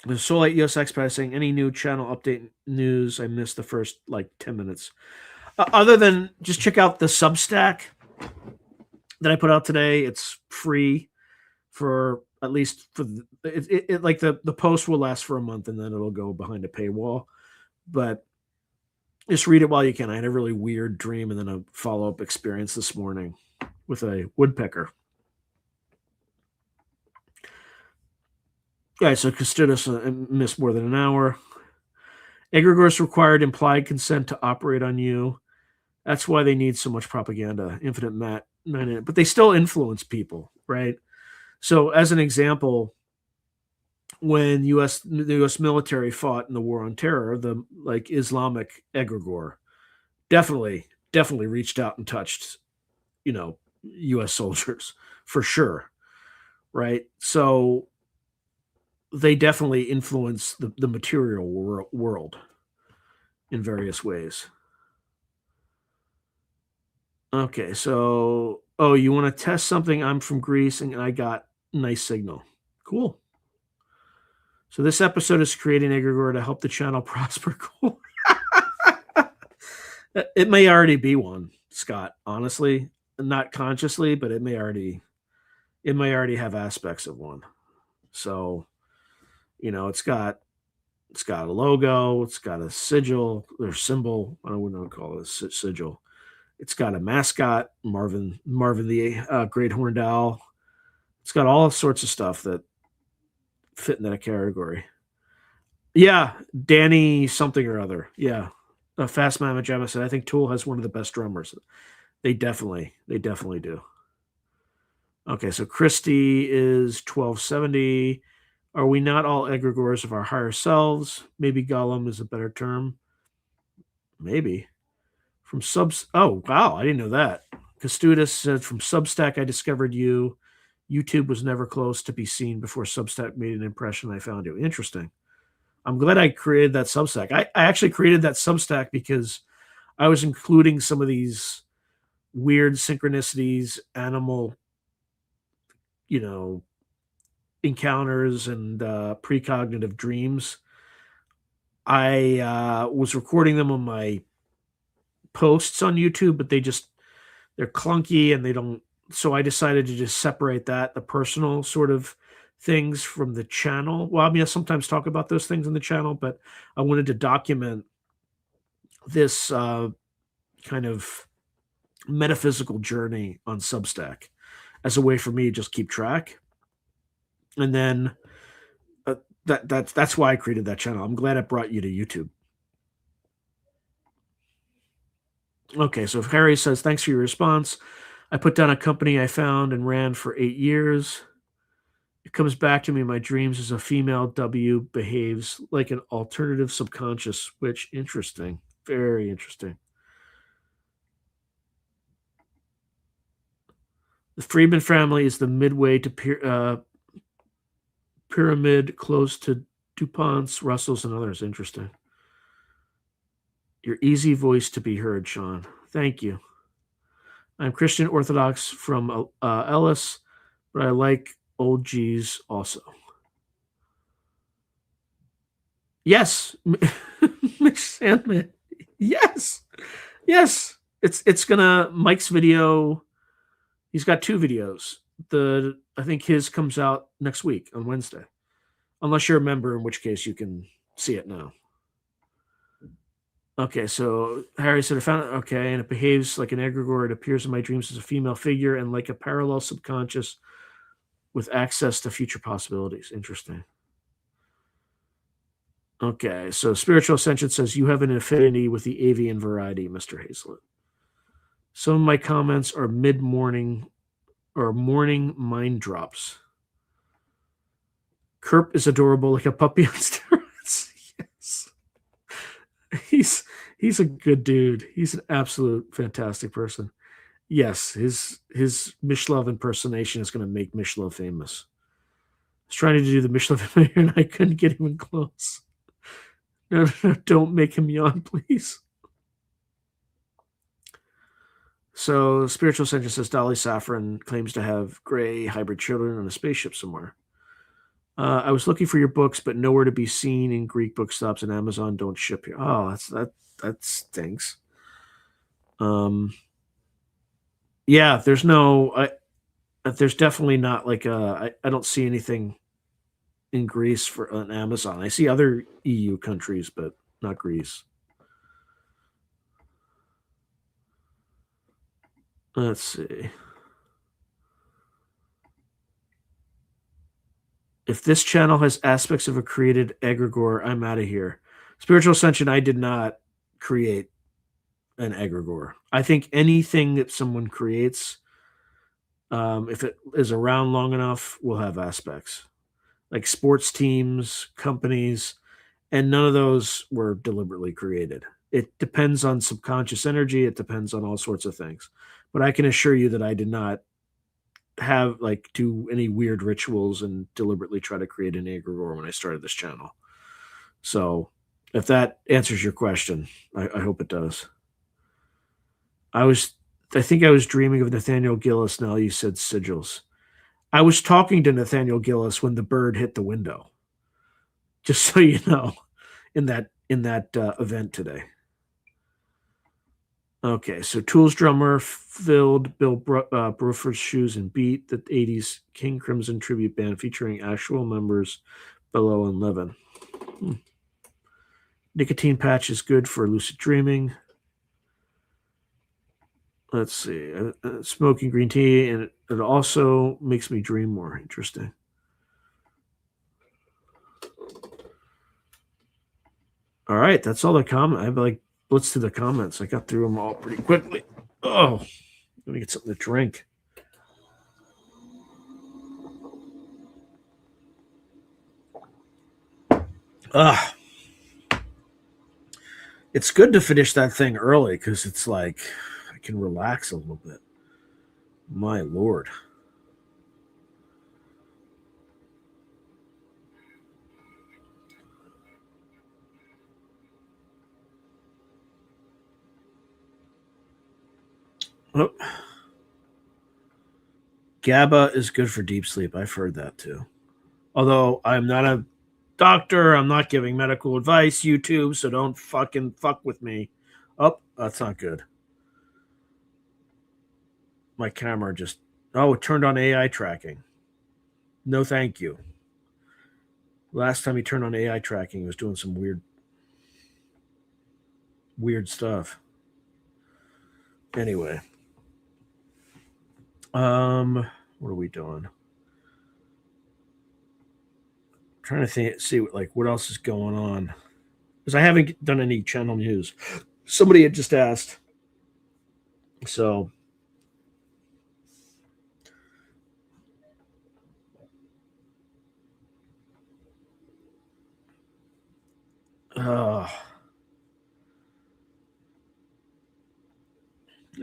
The Soulite US Expat saying any new channel update news. I missed the first like 10 minutes. Other than just check out the Substack that I put out today. It's free for at least for like the post will last for a month and then it'll go behind a paywall. But just read it while you can. I had a really weird dream and then a follow-up experience this morning with a woodpecker. Yeah, so Custodus missed more than an hour. Egregores required implied consent to operate on you. That's why they need so much propaganda. Infinite Matt, but they still influence people, right? So, as an example, when the U.S. military fought in the War on Terror, the like Islamic egregore definitely reached out and touched, U.S. soldiers for sure, right? So they definitely influence the material world in various ways. Okay, so you want to test something? I'm from Greece and I got nice signal. Cool. So this episode is creating egregore to help the channel prosper. Cool. It may already be one, Scott. Honestly, not consciously, but it may already have aspects of one. So, it's got a logo, it's got a sigil or symbol. I wouldn't call it a sigil. It's got a mascot, Marvin the Great Horned Owl. It's got all sorts of stuff that fit in that category. Yeah, Danny something or other. Yeah, Fast Mama Jamma said I think Tool has one of the best drummers. They definitely do. Okay, so Christy is 1270. Are we not all egregores of our higher selves? Maybe Gollum is a better term. Maybe. From subs. Oh, wow. I didn't know that. Custodus said, from Substack, I discovered you. YouTube was never close to be seen before Substack made an impression. I found you. Interesting. I'm glad I created that Substack. I actually created that Substack because I was including some of these weird synchronicities, animal, encounters and precognitive dreams. I was recording them on my posts on YouTube, but they're clunky and they don't. So I decided to just separate the personal sort of things from the channel. Well, I mean, I sometimes talk about those things in the channel, but I wanted to document this kind of metaphysical journey on Substack as a way for me to just keep track. And then that's why I created that channel. I'm glad it brought you to YouTube. Okay, so if Harry says, thanks for your response. I put down a company I found and ran for 8 years. It comes back to me in my dreams as a female W behaves like an alternative subconscious, which interesting. Very interesting. The Friedman family is the midway to pyramid close to DuPont's, Russell's, and others. Interesting. Your easy voice to be heard, Sean. Thank you. I'm Christian Orthodox from Ellis, but I like old G's also. Yes, Mitch Sandman. Yes, yes. It's gonna Mike's video. He's got two videos. I think his comes out next week on Wednesday, unless you're a member, in which case you can see it now. Okay, so Harry said, I found it. Okay, and it behaves like an egregore. It appears in my dreams as a female figure and like a parallel subconscious with access to future possibilities. Interesting. Okay, so Spiritual Ascension says, you have an affinity with the avian variety, Mr. Hazlett. Some of my comments are mid morning or morning mind drops. Kerp is adorable like a puppy on steroids. Yes. He's a good dude. He's an absolute fantastic person. Yes, his Mishlove impersonation is going to make Mishlove famous. I was trying to do the Mishlove and I couldn't get even close. No, don't make him yawn, please. So, Spiritual Ascension says Dolly Saffron claims to have gray hybrid children on a spaceship somewhere. I was looking for your books, but nowhere to be seen in Greek bookstops, and Amazon don't ship here. Oh, that stinks. Yeah, there's definitely not like I don't see anything in Greece for on Amazon. I see other EU countries, but not Greece. Let's see. If this channel has aspects of a created egregore, I'm out of here. Spiritual Ascension, I did not create an egregore. I think anything that someone creates, if it is around long enough, will have aspects. Like sports teams, companies, and none of those were deliberately created. It depends on subconscious energy. It depends on all sorts of things. But I can assure you that I did not have like do any weird rituals and deliberately try to create an egregore when I started this channel. So if that answers your question, I hope it does. I think I was dreaming of Nathaniel Gillis. Now you said sigils. I was talking to Nathaniel Gillis when the bird hit the window. Just so you know, in that event today. Okay, so Tools drummer filled Bill Bruford's shoes and beat the 80s King Crimson tribute band featuring actual members Below and Levin. Nicotine patch is good for lucid dreaming. Let's see. Smoking green tea, and it also makes me dream more. Interesting. All right, that's all the comment. I like blitzed through the comments. I got through them all pretty quickly. Oh, let me get something to drink. It's good to finish that thing early because it's like I can relax a little bit. My lord. Oh. GABA is good for deep sleep. I've heard that too. Although I'm not a doctor, I'm not giving medical advice, YouTube, so don't fucking fuck with me. Oh, that's not good. My camera just, it turned on AI tracking. No, thank you. Last time he turned on AI tracking, he was doing some weird stuff. Anyway. What are we doing? I'm trying to see what else is going on. Because I haven't done any channel news. Somebody had just asked. So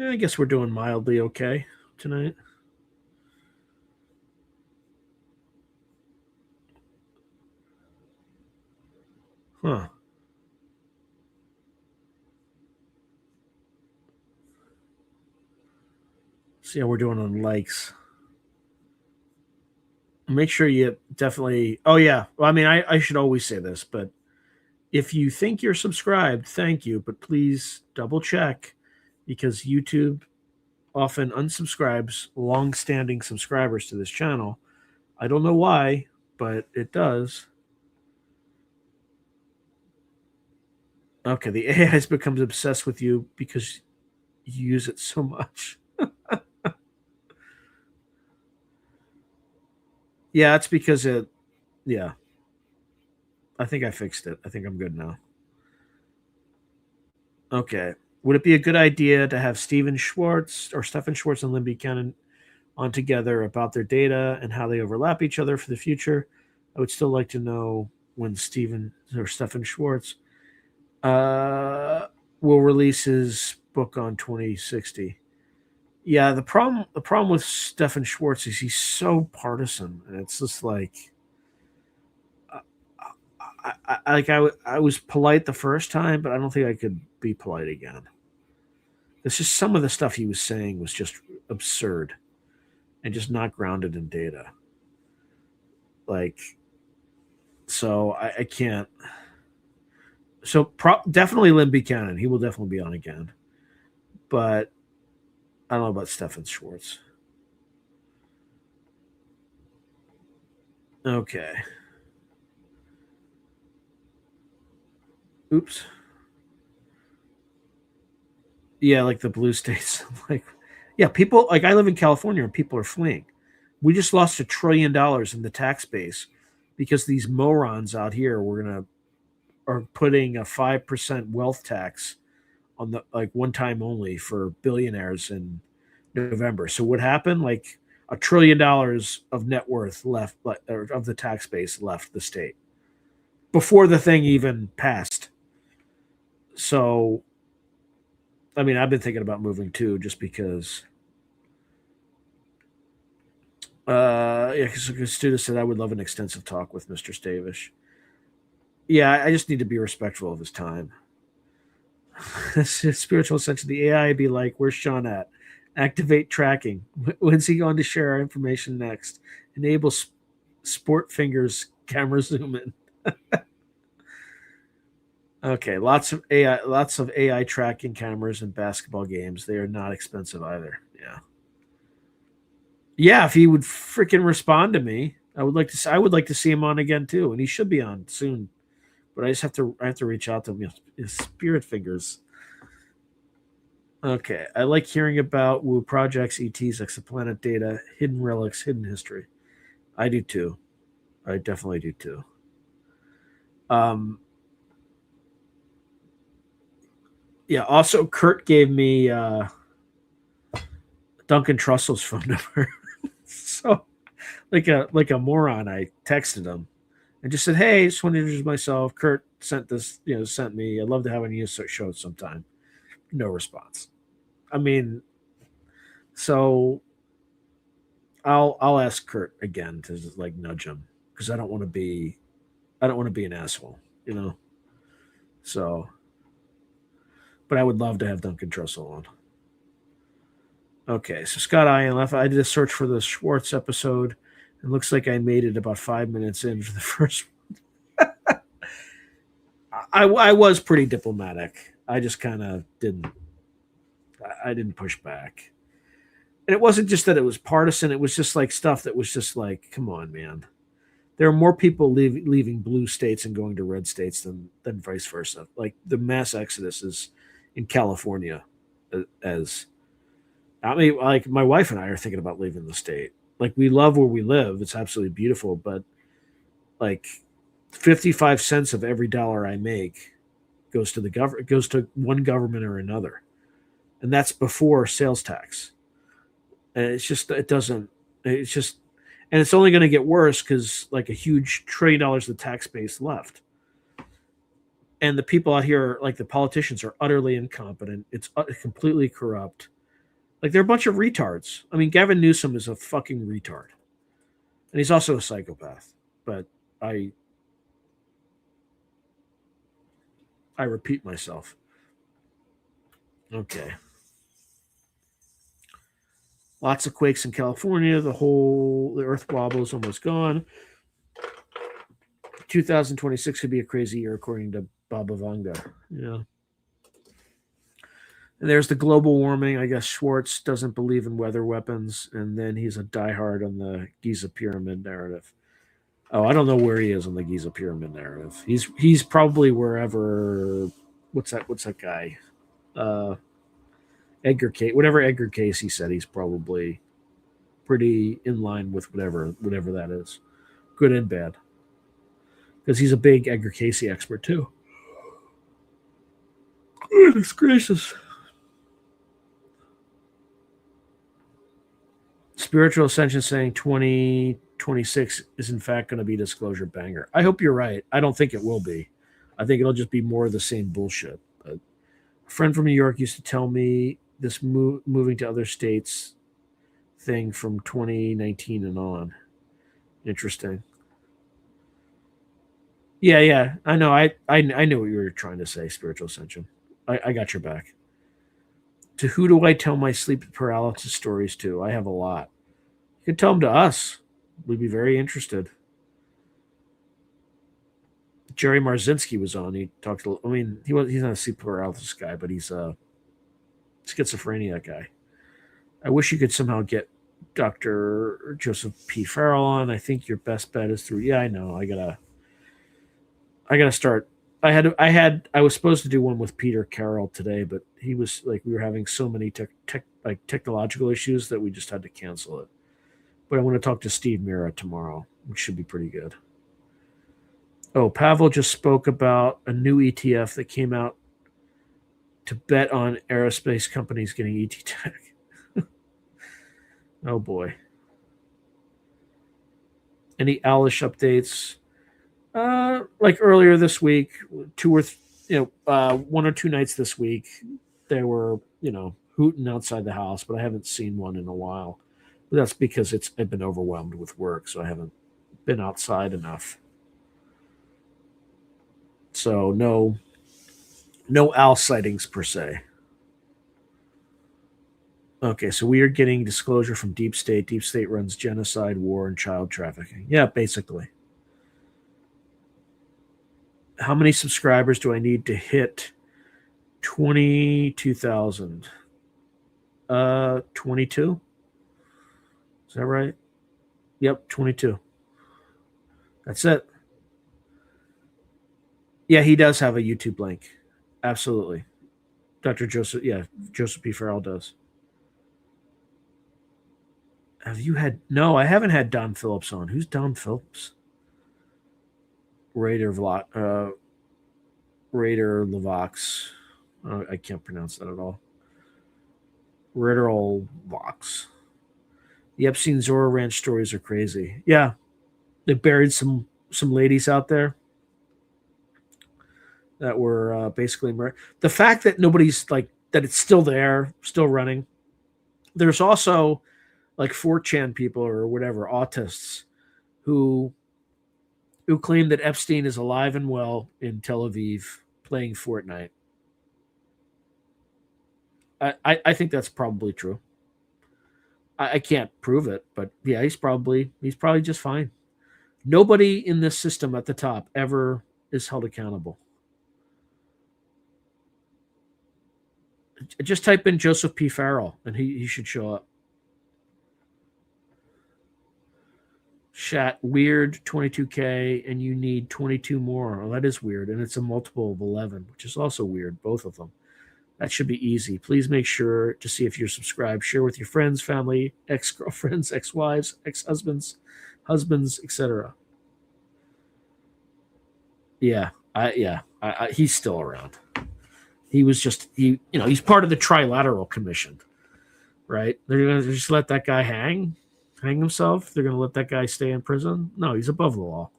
I guess we're doing mildly okay tonight. Huh. See how we're doing on likes. Make sure you definitely. Oh yeah. Well, I mean, I should always say this, but if you think you're subscribed, thank you, but please double check because YouTube often unsubscribes long-standing subscribers to this channel. I don't know why, but it does. Okay, the AI has becomes obsessed with you because you use it so much. Yeah, it's because it. Yeah, I think I fixed it. I think I'm good now. Okay. Would it be a good idea to have Stephen Schwartz or Stephen Schwartz and Lynn Buchanan on together about their data and how they overlap each other for the future? I would still like to know when Stephen or Stephen Schwartz will release his book on 2060. Yeah, the problem with Stephen Schwartz is he's so partisan, and it's just like I was polite the first time, but I don't think I could be polite again. It's just some of the stuff he was saying was just absurd and just not grounded in data. Like, so I can't. So definitely Lynn Buchanan. He will definitely be on again. But I don't know about Stephen Schwartz. Okay. Oops. Yeah, like the blue states. Like, yeah, people like I live in California and people are fleeing. We just lost $1 trillion in the tax base because these morons out here are putting a 5% wealth tax on the like one time only for billionaires in November. So what happened? Like $1 trillion of net worth left, or of the tax base left the state before the thing even passed. So, I mean, I've been thinking about moving too, just because. Yeah, because student said I would love an extensive talk with Mr. Stavish. Yeah, I just need to be respectful of his time. Spiritual sense of the AI be like, where's Sean at? Activate tracking. When's he going to share our information next? Enable sport fingers camera zoom in. Okay, lots of AI tracking cameras in basketball games. They are not expensive either. Yeah. Yeah, if he would freaking respond to me, I would like to see him on again too, and he should be on soon. But I have to reach out to him. His spirit fingers. Okay, I like hearing about Woo projects, ETs, exoplanet data, hidden relics, hidden history. I do too. I definitely do too. Um, yeah. Also, Kurt gave me Duncan Trussell's phone number. So, like a moron, I texted him and just said, "Hey, just want to introduce myself. Kurt sent this. Sent me. I'd love to have a news show sometime." No response. I mean, so I'll ask Kurt again to like nudge him because I don't want to be an asshole, you know. So, but I would love to have Duncan Trussell on. Okay, so Scott INF. I did a search for the Schwartz episode. It looks like I made it about 5 minutes in for the first. I was pretty diplomatic. I just kind of didn't. I didn't push back, and it wasn't just that it was partisan. It was just like stuff that was just like, come on, man. There are more people leaving blue states and going to red states than vice versa. Like the mass exodus is in California, as I mean, like my wife and I are thinking about leaving the state. Like we love where we live; it's absolutely beautiful. But like 55 cents of every dollar I make goes to the government, goes to one government or another, and that's before sales tax. And it's just it doesn't. It's just and it's only going to get worse because like a huge $1 trillion of the tax base left, and the people out here, like the politicians, are utterly incompetent. It's completely corrupt. Like they're a bunch of retards. I mean, Gavin Newsom is a fucking retard, and he's also a psychopath. But I I repeat myself. Okay. Lots of quakes in California. The earth wobble is almost gone. 2026 could be a crazy year, according to Baba Vanga. Yeah. And there's the global warming. I guess Schwartz doesn't believe in weather weapons, and then he's a diehard on the Giza pyramid narrative. Oh, I don't know where he is on the Giza pyramid narrative. He's probably wherever. What's that guy? Edgar Case. Whatever Edgar Case he said, he's probably pretty in line with whatever that is, good and bad. Because he's a big Edgar Casey expert too. Goodness gracious. Spiritual Ascension saying 2026 is in fact going to be disclosure banger. I hope you're right. I don't think it will be. I think it'll just be more of the same bullshit. But a friend from New York used to tell me this moving to other states thing from 2019 and on. Interesting. Yeah. I know. I knew what you were trying to say, Spiritual Ascension. I got your back. To who do I tell my sleep paralysis stories to? I have a lot. You could tell them to us. We'd be very interested. Jerry Marzinski was on. He talked. I mean, he's not a sleep paralysis guy, but he's a schizophrenia guy. I wish you could somehow get Dr. Joseph P. Farrell on. I think your best bet is through. Yeah, I know. I gotta start. I was supposed to do one with Peter Carroll today, but he was like, we were having so many technological issues that we just had to cancel it. But I want to talk to Steve Mira tomorrow, which should be pretty good. Oh, Pavel just spoke about a new ETF that came out to bet on aerospace companies getting ET Tech. Oh boy. Any Alish updates? Like earlier this week, one or two nights this week, they were, hooting outside the house, but I haven't seen one in a while. But that's because I've been overwhelmed with work, so I haven't been outside enough. So no owl sightings per se. Okay, so we are getting disclosure from Deep State. Deep State runs genocide, war, and child trafficking. Yeah, basically. How many subscribers do I need to hit 22,000? 22? Is that right? Yep, 22. That's it. Yeah, he does have a YouTube link. Absolutely. Dr. Joseph P. Farrell does. Have you had... No, I haven't had Don Phillips on. Who's Don Phillips? Raider Levox. I can't pronounce that at all. Raider Vox. The Epstein Zora Ranch stories are crazy. Yeah, they buried some ladies out there that were basically murdered. The fact that nobody's that it's still there, still running. There's also 4chan people or whatever, autists, who claim that Epstein is alive and well in Tel Aviv playing Fortnite. I think that's probably true. I can't prove it, but yeah, he's probably just fine. Nobody in this system at the top ever is held accountable. Just type in Joseph P. Farrell and he should show up. Chat weird 22K and you need 22 more. Oh, that is weird. And it's a multiple of 11, which is also weird, both of them. That should be easy. Please make sure to see if you're subscribed. Share with your friends, family, ex-girlfriends, ex-wives, ex-husbands, husbands, etc. Yeah, he's still around. He was he's part of the Trilateral Commission, right? They're going to just let that guy hang himself. They're going to let that guy stay in prison. No, he's above the law.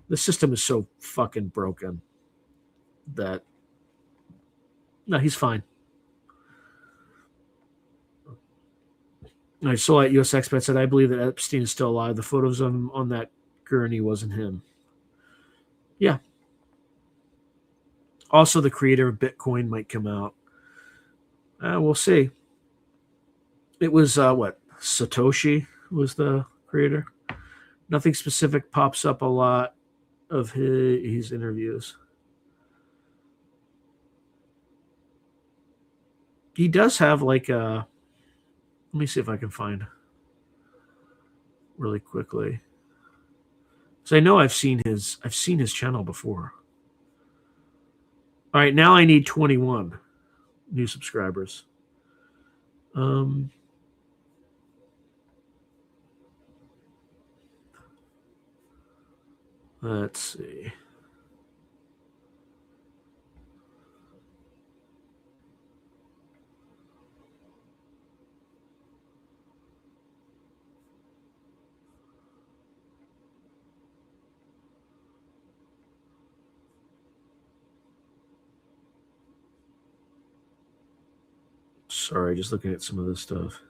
The system is so fucking broken that no, he's fine. I saw at US Expat said, I believe that Epstein is still alive. The photos of him on that gurney wasn't him. Yeah. Also, the creator of Bitcoin might come out. We'll see. It was, Satoshi was the creator. Nothing specific pops up a lot of his interviews. He does have like a. Let me see if I can find really quickly. So I know I've seen his channel before. All right, now I need 21 new subscribers. Let's see. Sorry, just looking at some of this stuff.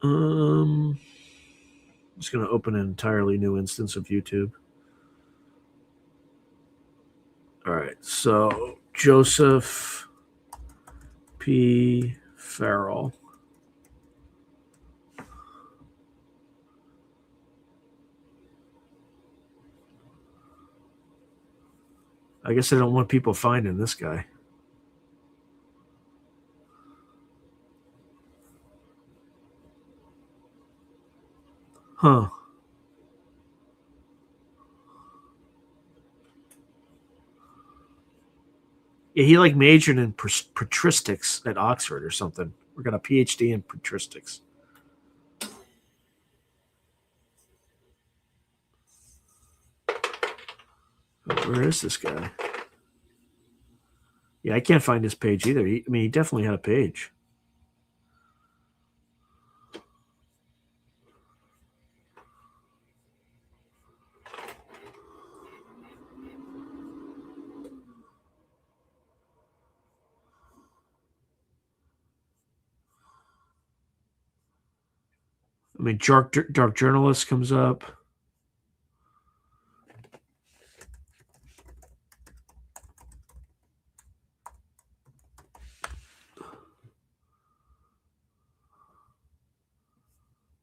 I'm just going to open an entirely new instance of YouTube. All right, so Joseph P. Farrell. I guess I don't want people finding this guy. Huh. Yeah, he like majored in patristics at Oxford or something. We got a PhD in patristics. Where is this guy? Yeah, I can't find his page either. He definitely had a page. I mean, dark journalist comes up.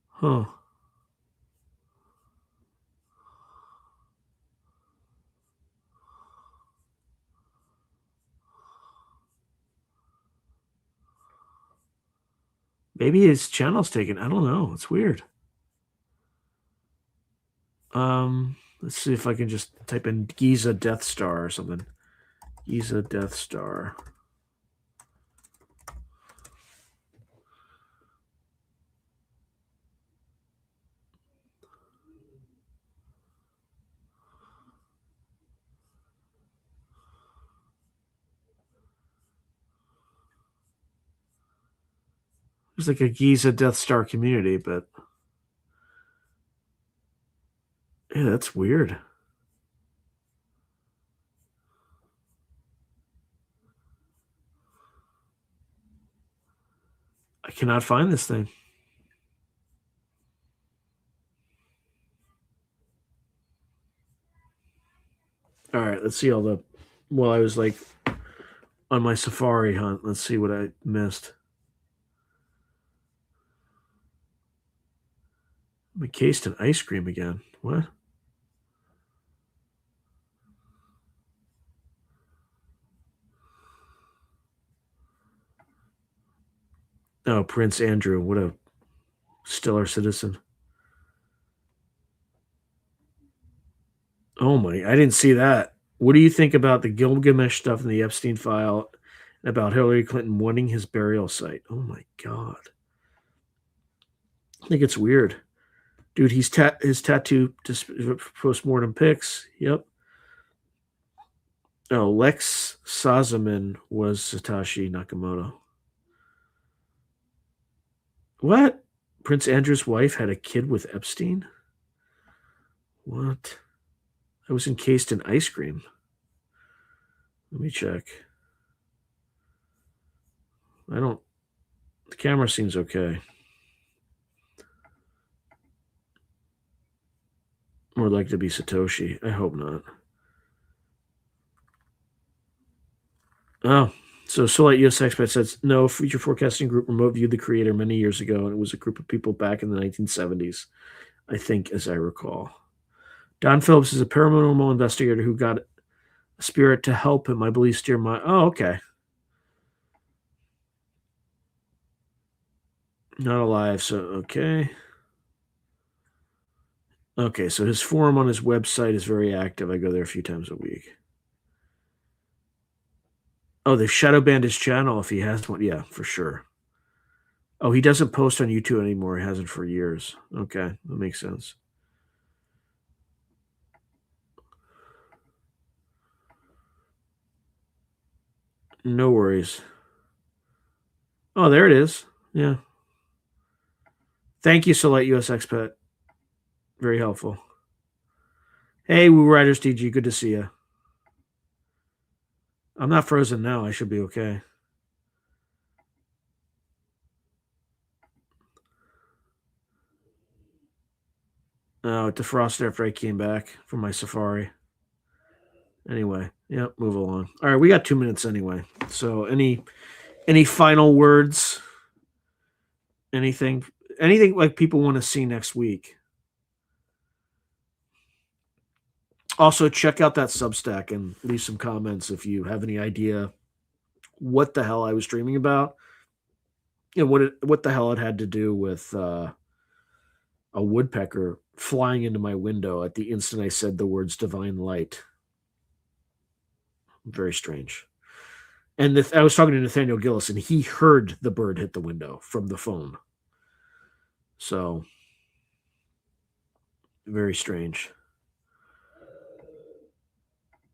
Huh. Maybe his channel's taken. I don't know. It's weird. Let's see if I can just type in Giza Death Star or something. Giza Death Star. There's like a Giza Death Star community, but yeah, that's weird. I cannot find this thing. All right, let's see all the. Well, I was like on my safari hunt. Let's see what I missed. I'm encased in ice cream again. What? Oh, Prince Andrew. What a stellar citizen. Oh my, I didn't see that. What do you think about the Gilgamesh stuff in the Epstein file and about Hillary Clinton wanting his burial site? Oh my God. I think it's weird. Dude, his tattoo post-mortem pics. Yep. Oh, Lex Sazaman was Satoshi Nakamoto. What? Prince Andrew's wife had a kid with Epstein? What? I was encased in ice cream. Let me check. I don't. The camera seems okay. More likely to be Satoshi. I hope not. Oh, so Solite US Expat says, no, Future Forecasting Group remote viewed the creator many years ago, and it was a group of people back in the 1970s, I think, as I recall. Don Phillips is a paranormal investigator who got a spirit to help him, I believe, steer my... Oh, okay. Not alive, so okay. Okay, so his forum on his website is very active. I go there a few times a week. Oh, they've shadow banned his channel if he has one. Yeah, for sure. Oh, he doesn't post on YouTube anymore. He hasn't for years. Okay, that makes sense. No worries. Oh, there it is. Yeah. Thank you, Solite US Expat. Very helpful. Hey, Woo Riders DG, good to see you. I'm not frozen now. I should be okay. Oh, it defrosted after I came back from my safari. Anyway, yep, move along. All right, we got 2 minutes anyway. So any final words? Anything like people want to see next week? Also, check out that Substack and leave some comments if you have any idea what the hell I was dreaming about. You know, what the hell it had to do with a woodpecker flying into my window at the instant I said the words divine light. Very strange. And I was talking to Nathaniel Gillis, and he heard the bird hit the window from the phone. So, very strange.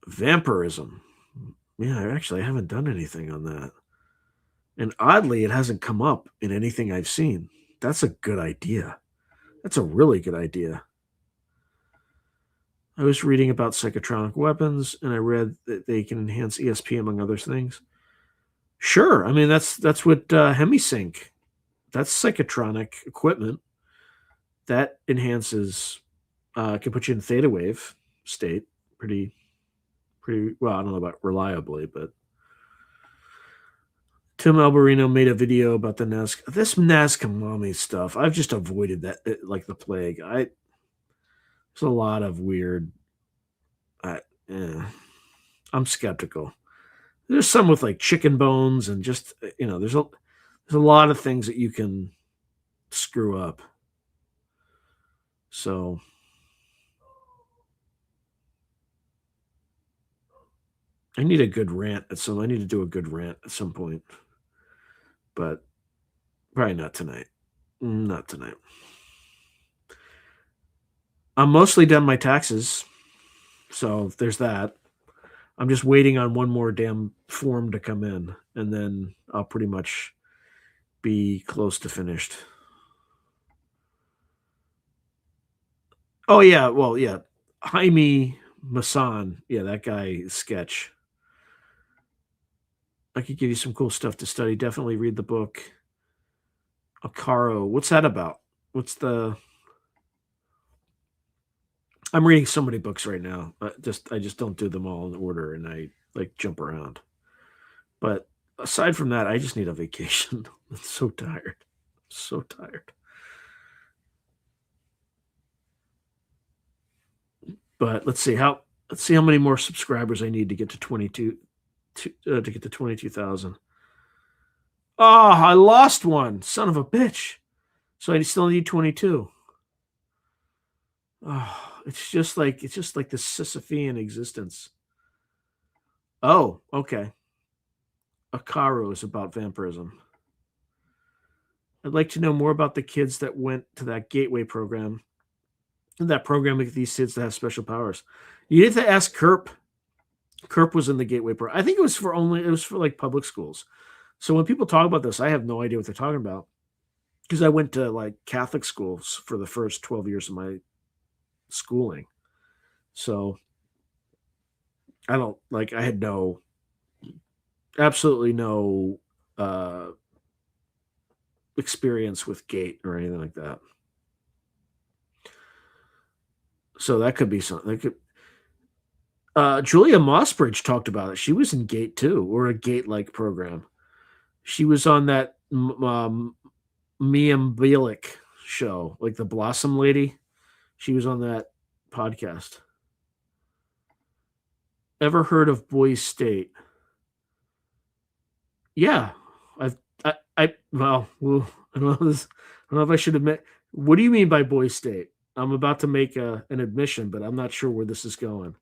Vampirism. Yeah, I haven't done anything on that. And oddly, it hasn't come up in anything I've seen. That's a good idea. That's a really good idea. I was reading about psychotronic weapons, and I read that they can enhance ESP among other things. Sure, I mean that's what Hemisync. That's psychotronic equipment that enhances. Can put you in theta wave state pretty well. I don't know about reliably, but Tim Alberino made a video about the this Nazcamami stuff. I've just avoided that like the plague. There's a lot of weird. I'm skeptical. There's some with like chicken bones and just there's a lot of things that you can screw up. So I need a good rant I need to do a good rant at some point. But probably not tonight. Not tonight. I'm mostly done my taxes. So there's that. I'm just waiting on one more damn form to come in, and then I'll pretty much be close to finished. Oh, yeah. Well, yeah. Jaime Masan. Yeah, that guy is sketch. I could give you some cool stuff to study. Definitely read the book. Akaro. What's that about? I'm reading so many books right now. I just don't do them all in order, and I like jump around. But aside from that, I just need a vacation. I'm so tired. So tired. But let's see how many more subscribers I need to get to 22,000. Oh, I lost one. Son of a bitch. So I still need 22. Oh, it's just like the Sisyphean existence. Oh, okay. Akaro is about vampirism. I'd like to know more about the kids that went to that gateway program. That program with these kids that have special powers. You need to ask Kerp. Kerp was in the gateway program. I think it was for like public schools. So when people talk about this, I have no idea what they're talking about. Because I went to like Catholic schools for the first 12 years of my schooling. So I had absolutely no experience with gate or anything like that. So that could be something. That could. Julia Mossbridge talked about it. She was in Gate too, or a Gate-like program. She was on that Mia Bialik show, like the Blossom Lady. She was on that podcast. Ever heard of Boys State? Yeah, I've well, I don't know this. I don't know if I should admit. What do you mean by Boys State? I'm about to make an admission, but I'm not sure where this is going.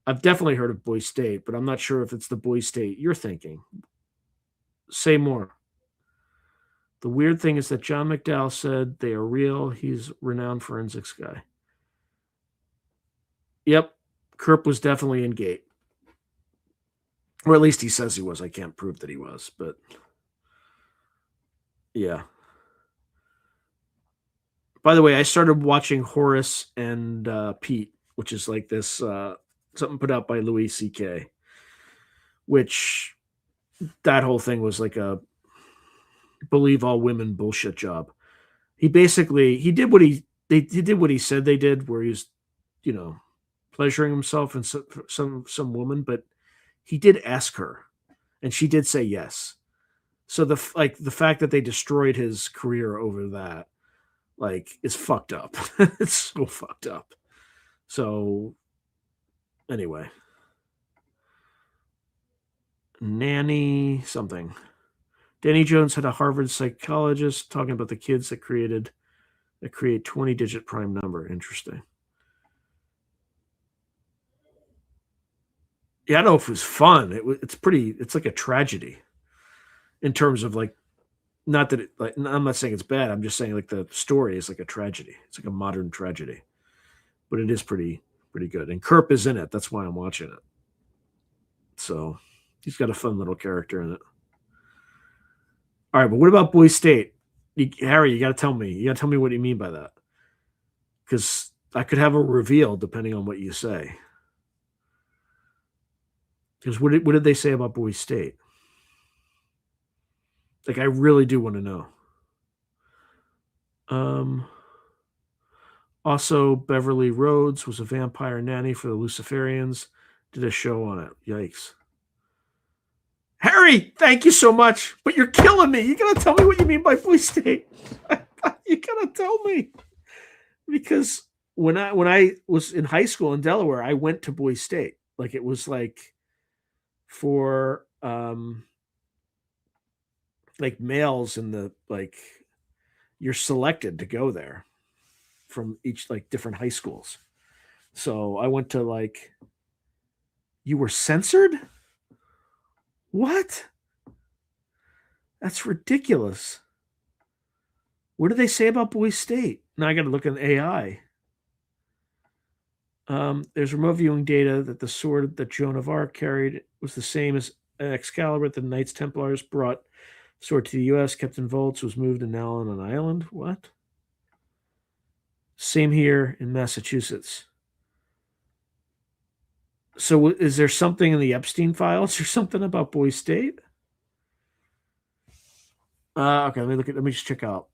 I've definitely heard of Boys State, but I'm not sure if it's the Boys State you're thinking. Say more. The weird thing is that John McDowell said they are real. He's a renowned forensics guy. Yep, Kerp was definitely in Gate. Or at least he says he was. I can't prove that he was, but yeah. By the way, I started watching Horace and Pete, which is like this something put out by Louis C.K., which that whole thing was like a believe all women bullshit job. He basically he did what he did what he said they did, where he's you know pleasuring himself in some woman, but he did ask her, and she did say yes. So the fact that they destroyed his career over that like is fucked up. It's so fucked up. So anyway, Nanny something. Danny Jones had a Harvard psychologist talking about the kids that create 20-digit prime number. Interesting. Yeah, I don't know if it was fun. It's like a tragedy in terms of like not that it like I'm not saying it's bad. I'm just saying like the story is like a tragedy. It's like a modern tragedy. But it is pretty good. And Kerp is in it. That's why I'm watching it. So he's got a fun little character in it. All right, but what about Boy State? Harry, you got to tell me. You got to tell me what you mean by that, because I could have a reveal depending on what you say. Because what did they say about Boy State? Like, I really do want to know. Um. Also, Beverly Rhodes was a vampire nanny for the Luciferians. Did a show on it. Yikes. Harry, thank you so much. But you're killing me. You gotta tell me what you mean by Boy State. You gotta tell me. Because when I was in high school in Delaware, I went to Boy State. Like it was like for like males in the like you're selected to go there from each like different high schools. So I went to like you were censored? What? That's ridiculous. What do they say about Boy State? Now I got to look at AI. There's remote viewing data that the sword that Joan of Arc carried was the same as Excalibur that the Knights Templars brought sword to the U.S., kept in vaults, was moved and now on an island. What? Same here in Massachusetts. So is there something in the Epstein files or something about Boy State? Okay, let me just check out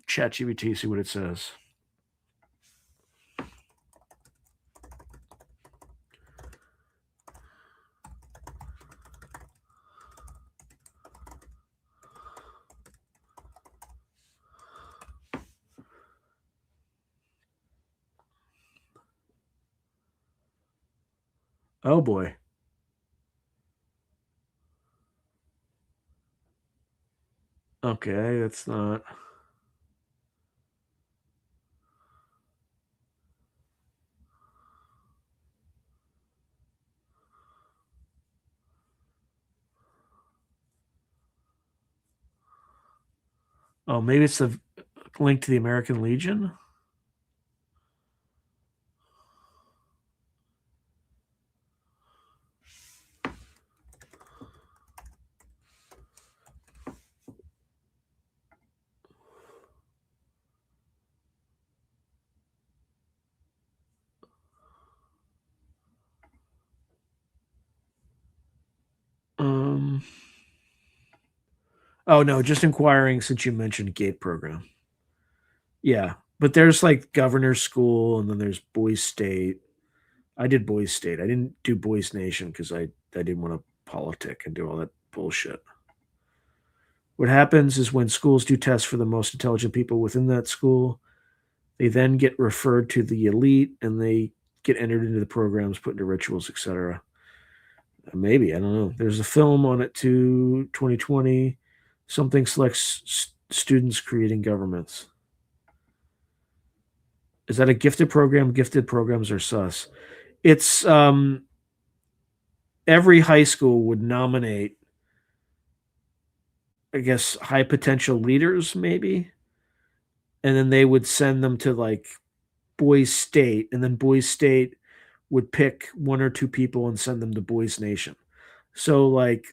ChatGPT, see what it says. Oh boy. Okay, that's not. Oh, maybe it's a link to the American Legion. Um. Oh no, just inquiring since you mentioned Gate program. Yeah, But there's like governor's school, and then there's boys state. I did boys state. I didn't do boys nation because I didn't want to politic and do all that bullshit. What happens is when schools do tests for the most intelligent people within that school, they then get referred to the elite and they get entered into the programs, put into rituals, etc. Maybe, I don't know. There's a film on it too, 2020. Something selects students creating governments. Is that a gifted program? Gifted programs are sus. It's every high school would nominate, I guess, high potential leaders, maybe, and then they would send them to like Boys State, and then Boys State would pick one or two people and send them to Boys Nation. So, like,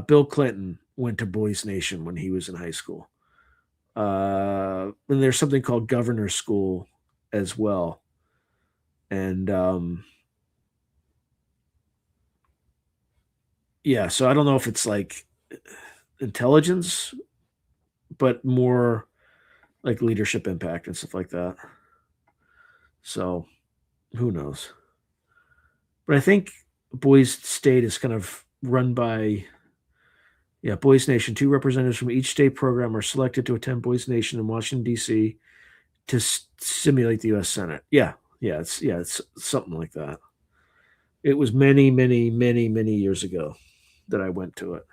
Bill Clinton went to Boys Nation when he was in high school. And there's something called Governor School as well. And yeah, so I don't know if it's like intelligence, but more like leadership impact and stuff like that. So who knows? But I think Boys State is kind of run by, yeah, Boys Nation. Two representatives from each state program are selected to attend Boys Nation in Washington, D.C. to simulate the U.S. Senate. It's something like that. It was many, many, many, many years ago that I went to it.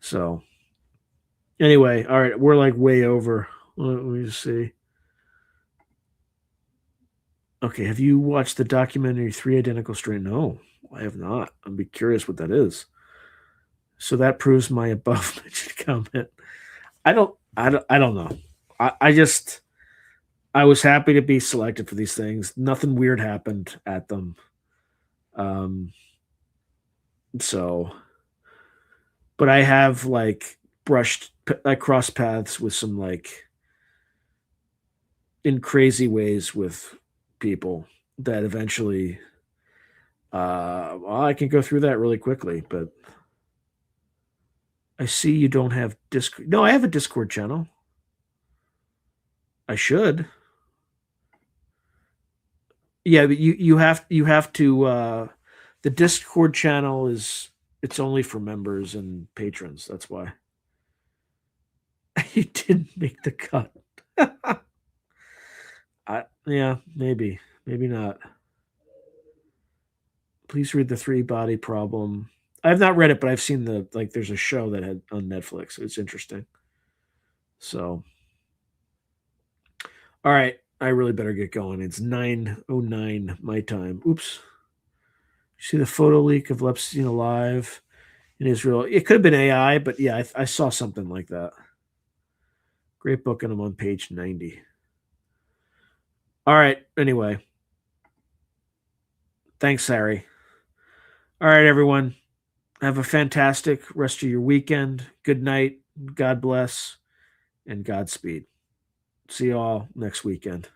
So anyway, all right, we're like way over. Let me just see. Okay, have you watched the documentary Three Identical Strangers? No, I have not. I'd be curious what that is. So that proves my above mentioned comment. I don't know. I just I was happy to be selected for these things. Nothing weird happened at them. Um, so, but I have like I crossed paths with some like in crazy ways with people that eventually, well, I can go through that really quickly, but I see you don't have Discord. No, I have a Discord channel. I should. Yeah, but you have to the Discord channel is it's only for members and patrons. That's why. You didn't make the cut. Yeah, maybe not. Please read the Three Body Problem. I've not read it, but I've seen the like. There's a show that had on Netflix. It's interesting. So, all right, I really better get going. It's 9:09 my time. Oops. You see the photo leak of Epstein alive in Israel? It could have been AI, but yeah, I saw something like that. Great book, and I'm on page 90. All right. Anyway, thanks, Harry. All right, everyone. Have a fantastic rest of your weekend. Good night. God bless and Godspeed. See you all next weekend.